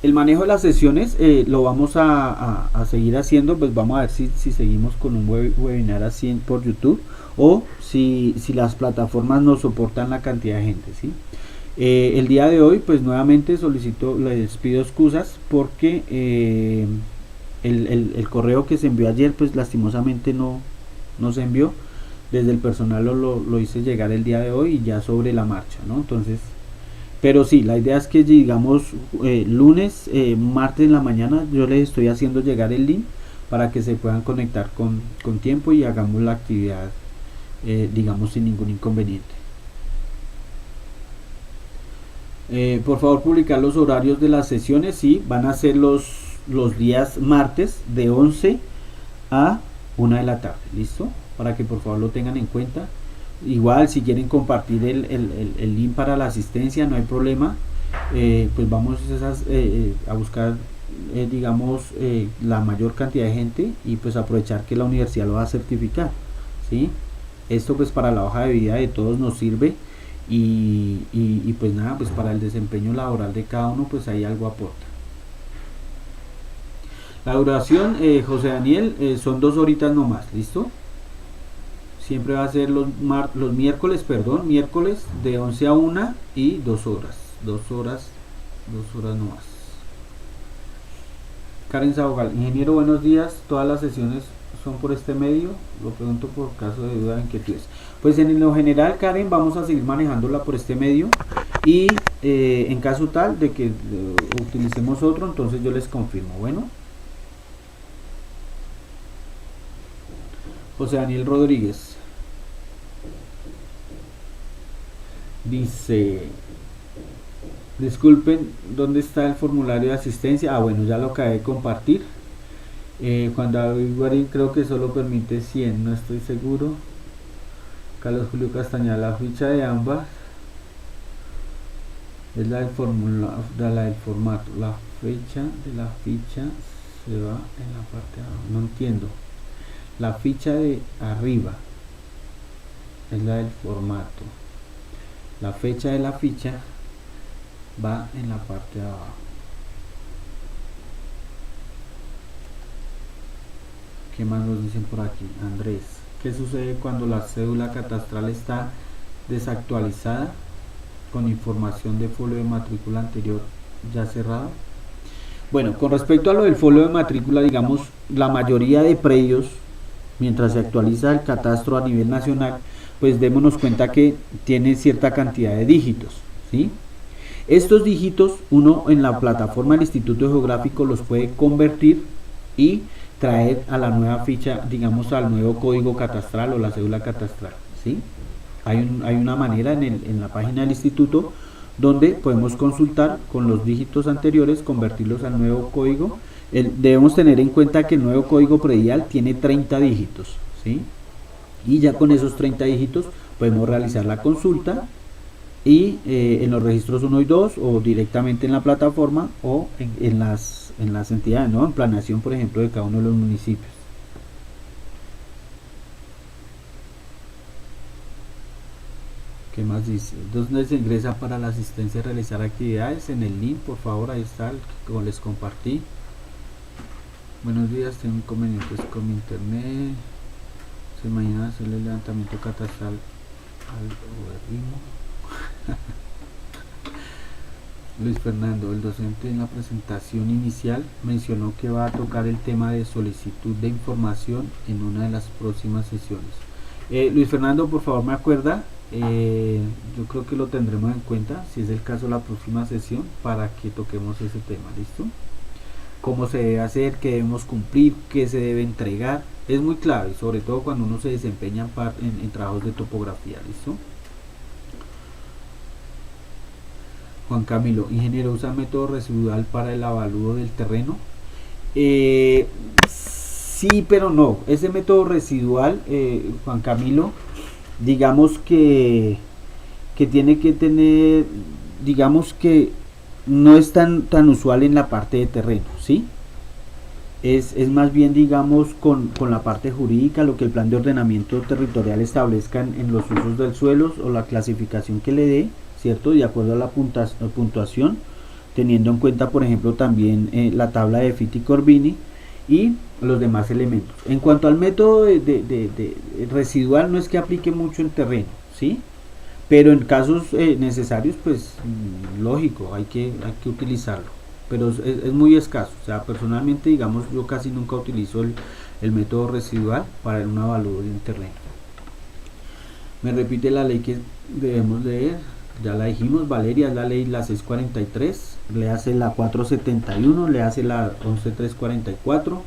el manejo de las sesiones lo vamos a seguir haciendo, pues vamos a ver si seguimos con un webinar así por YouTube o si las plataformas nos soportan la cantidad de gente, ¿sí? El día de hoy, pues nuevamente les pido excusas porque el correo que se envió ayer, pues lastimosamente no se envió. Desde el personal lo hice llegar el día de hoy y ya sobre la marcha, ¿no? Entonces, pero sí, la idea es que digamos lunes, martes en la mañana yo les estoy haciendo llegar el link para que se puedan conectar con tiempo y hagamos la actividad, digamos, sin ningún inconveniente. Por favor, publicar los horarios de las sesiones. Sí, van a ser los días martes de 11 a 1 de la tarde. ¿Listo? Para que por favor lo tengan en cuenta. Igual, si quieren compartir el link para la asistencia, no hay problema. Pues vamos a buscar, digamos, la mayor cantidad de gente y pues aprovechar que la universidad lo va a certificar. ¿Sí? Esto pues para la hoja de vida de todos nos sirve. Y pues nada, pues para el desempeño laboral de cada uno, pues ahí algo aporta. La duración, José Daniel, son 2 horitas nomás, ¿listo? Siempre va a ser los miércoles, miércoles de 11 a 1 y 2 horas, 2 horas nomás. Karen Sabogal, ingeniero, buenos días, todas las sesiones son por este medio, lo pregunto por caso de duda, inquietudes. Pues en lo general, Karen, vamos a seguir manejándola por este medio y en caso tal de que utilicemos otro, entonces yo les confirmo. Bueno, José Daniel Rodríguez dice, disculpen, ¿dónde está el formulario de asistencia? Bueno, ya lo acabé de compartir. Juan David Guarín creo que solo permite 100, no estoy seguro. Carlos Julio Castañeda, la ficha de ambas es la del formato. La fecha de la ficha se va en la parte de abajo. No entiendo. La ficha de arriba es la del formato. La fecha de la ficha va en la parte de abajo. ¿Qué más nos dicen por aquí? Andrés, ¿qué sucede cuando la cédula catastral está desactualizada con información de folio de matrícula anterior ya cerrado? Bueno, con respecto a lo del folio de matrícula, digamos, la mayoría de predios, mientras se actualiza el catastro a nivel nacional, pues démonos cuenta que tiene cierta cantidad de dígitos, ¿sí? Estos dígitos uno en la plataforma del Instituto Geográfico los puede convertir y traer a la nueva ficha, digamos, al nuevo código catastral o la cédula catastral, ¿sí? Hay una manera en la página del instituto donde podemos consultar con los dígitos anteriores, convertirlos al nuevo código. Debemos tener en cuenta que el nuevo código predial tiene 30 dígitos, ¿sí? Y ya con esos 30 dígitos podemos realizar la consulta y en los registros 1 y 2 o directamente en la plataforma o en las entidades, ¿no? En planeación, por ejemplo, de cada uno de los municipios. ¿Qué más dice? ¿Dónde se ingresa para la asistencia a realizar actividades? En el link, por favor, ahí está, como les compartí. Buenos días, tengo inconvenientes con mi internet. Se imagina hacer el levantamiento catastral al algoritmo. Luis Fernando, el docente en la presentación inicial mencionó que va a tocar el tema de solicitud de información en una de las próximas sesiones. Luis Fernando, por favor me acuerda, yo creo que lo tendremos en cuenta, si es el caso, la próxima sesión para que toquemos ese tema, ¿listo? Cómo se debe hacer, qué debemos cumplir, qué se debe entregar, es muy clave, sobre todo cuando uno se desempeña en trabajos de topografía, ¿listo? Juan Camilo, ingeniero, ¿usa método residual para el avalúo del terreno? Sí, pero no. Ese método residual, Juan Camilo, digamos que tiene que tener, digamos que no es tan usual en la parte de terreno, ¿sí? Es más bien, digamos, con la parte jurídica, lo que el plan de ordenamiento territorial establezca en los usos del suelo o la clasificación que le dé, ¿cierto? De acuerdo a la puntuación, teniendo en cuenta, por ejemplo, también la tabla de Fitti Corbini y los demás elementos. En cuanto al método de residual, no es que aplique mucho en terreno, ¿sí? Pero en casos necesarios, pues lógico, hay que utilizarlo, pero es muy escaso. O sea, personalmente, digamos, yo casi nunca utilizo el método residual para un avalúo de un terreno. Me repite la ley que debemos leer, ya la dijimos, Valeria, es la ley la 643, le hace la 471, le hace la 11344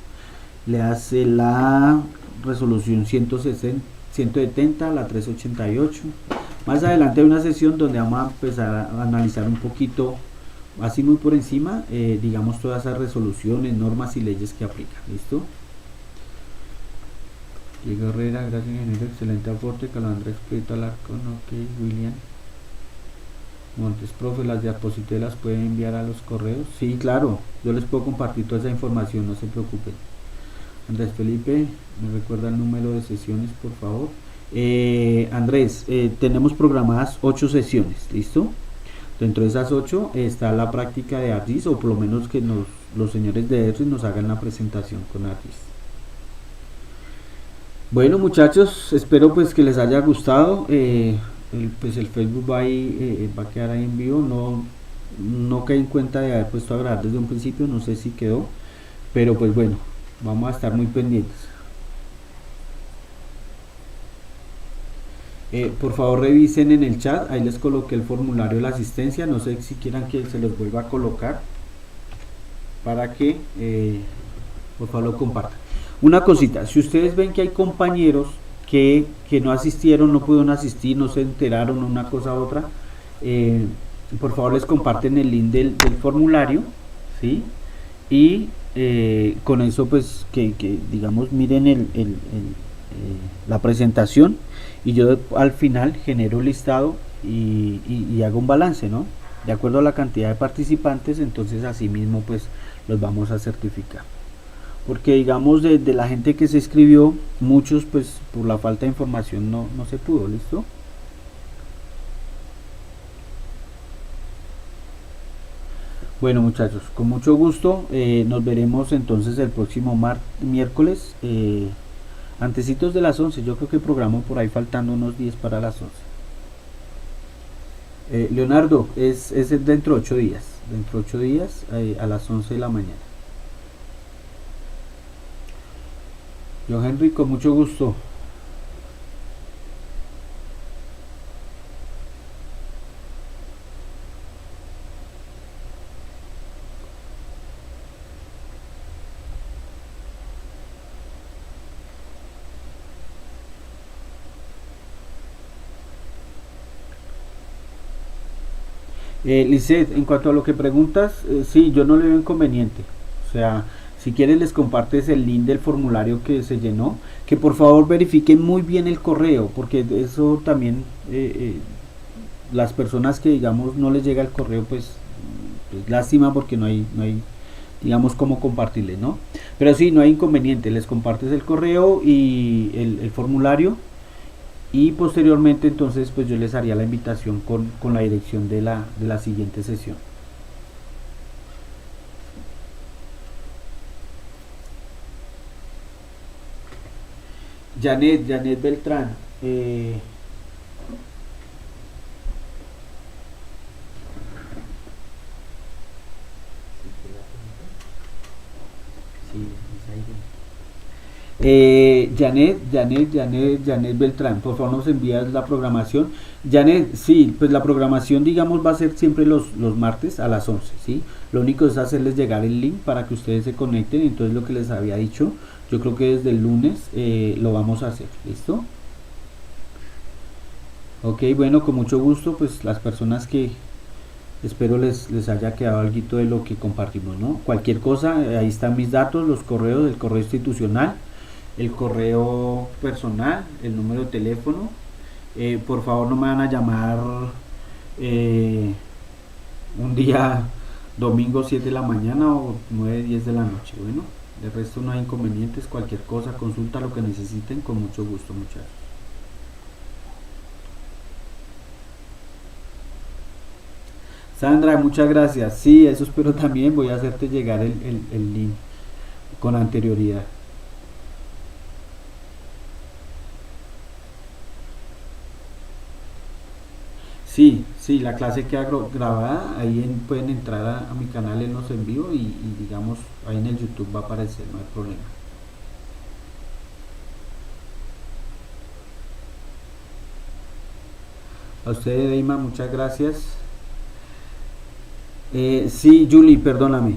le hace la resolución 160, 170, la 388. Más adelante hay una sesión donde vamos a empezar a analizar un poquito, así muy por encima, digamos todas esas resoluciones, normas y leyes que aplican. ¿Listo? Diego Herrera, gracias ingeniero, excelente aporte. Calandra Escrito Alarcón, ok. William Montes, profe, las diapositivas las pueden enviar a los correos. Sí, claro, yo les puedo compartir toda esa información, no se preocupen. Andrés Felipe, me recuerda el número de sesiones, por favor. Andrés, tenemos programadas 8 sesiones, ¿listo? Dentro de esas 8 está la práctica de ArcGIS, o por lo menos que los señores de ArcGIS nos hagan la presentación con ArcGIS. Bueno, muchachos, espero pues que les haya gustado. Pues el Facebook va, va a quedar ahí en vivo. No caí en cuenta de haber puesto a grabar desde un principio, no sé si quedó, pero pues bueno, vamos a estar muy pendientes. Por favor revisen en el chat, ahí les coloqué el formulario de la asistencia, no sé si quieran que se los vuelva a colocar para que por favor lo compartan. Una cosita, si ustedes ven que hay compañeros que no asistieron, no pudieron asistir, no se enteraron una cosa u otra, por favor les comparten el link del formulario, ¿sí? Y con eso pues que digamos miren la presentación, y yo al final genero un listado y hago un balance, ¿no? De acuerdo a la cantidad de participantes, entonces así mismo pues los vamos a certificar. Porque digamos de la gente que se inscribió, muchos pues por la falta de información no se pudo, ¿listo? Bueno muchachos, con mucho gusto, nos veremos entonces el próximo miércoles, antecitos de las 11, yo creo que programo por ahí faltando unos 10 para las 11. Leonardo, es dentro de 8 días, a las 11 de la mañana. Yo Henry, con mucho gusto. Lisset, en cuanto a lo que preguntas, sí, yo no le veo inconveniente. O sea, si quieres les compartes el link del formulario que se llenó, que por favor verifiquen muy bien el correo, porque eso también, las personas que digamos no les llega el correo, pues lástima porque no hay digamos cómo compartirles, ¿no? Pero sí, no hay inconveniente, les compartes el correo y el formulario, y posteriormente entonces pues yo les haría la invitación con la dirección de la siguiente sesión. Janet Beltrán, Janet Beltrán, por favor nos envías la programación. Janet, sí, pues la programación digamos va a ser siempre los martes a las 11, ¿sí? Lo único es hacerles llegar el link para que ustedes se conecten, entonces lo que les había dicho, yo creo que desde el lunes lo vamos a hacer, ¿listo? Ok, bueno, con mucho gusto, pues las personas que espero les haya quedado algo de lo que compartimos, ¿no? Cualquier cosa, ahí están mis datos, los correos, el correo institucional, el correo personal, el número de teléfono. Por favor no me van a llamar un día domingo 7 de la mañana o 9, 10 de la noche. Bueno, de resto no hay inconvenientes, cualquier cosa, consulta lo que necesiten, con mucho gusto muchachos. Sandra, muchas gracias. Sí, eso espero también. Voy a hacerte llegar el link con anterioridad. Sí, sí, la clase queda grabada. Ahí pueden entrar a mi canal en los en vivo y digamos ahí en el YouTube va a aparecer, no hay problema. A usted, Deima, muchas gracias. Sí, Julie, perdóname.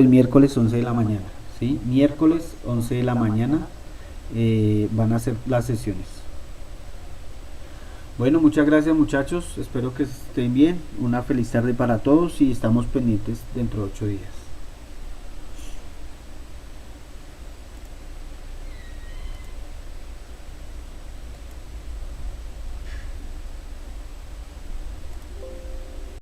Miércoles 11 de la mañana. ¿Sí? Miércoles 11 de la mañana van a ser las sesiones. Bueno, muchas gracias muchachos. Espero que estén bien. Una feliz tarde para todos y estamos pendientes dentro de 8 días.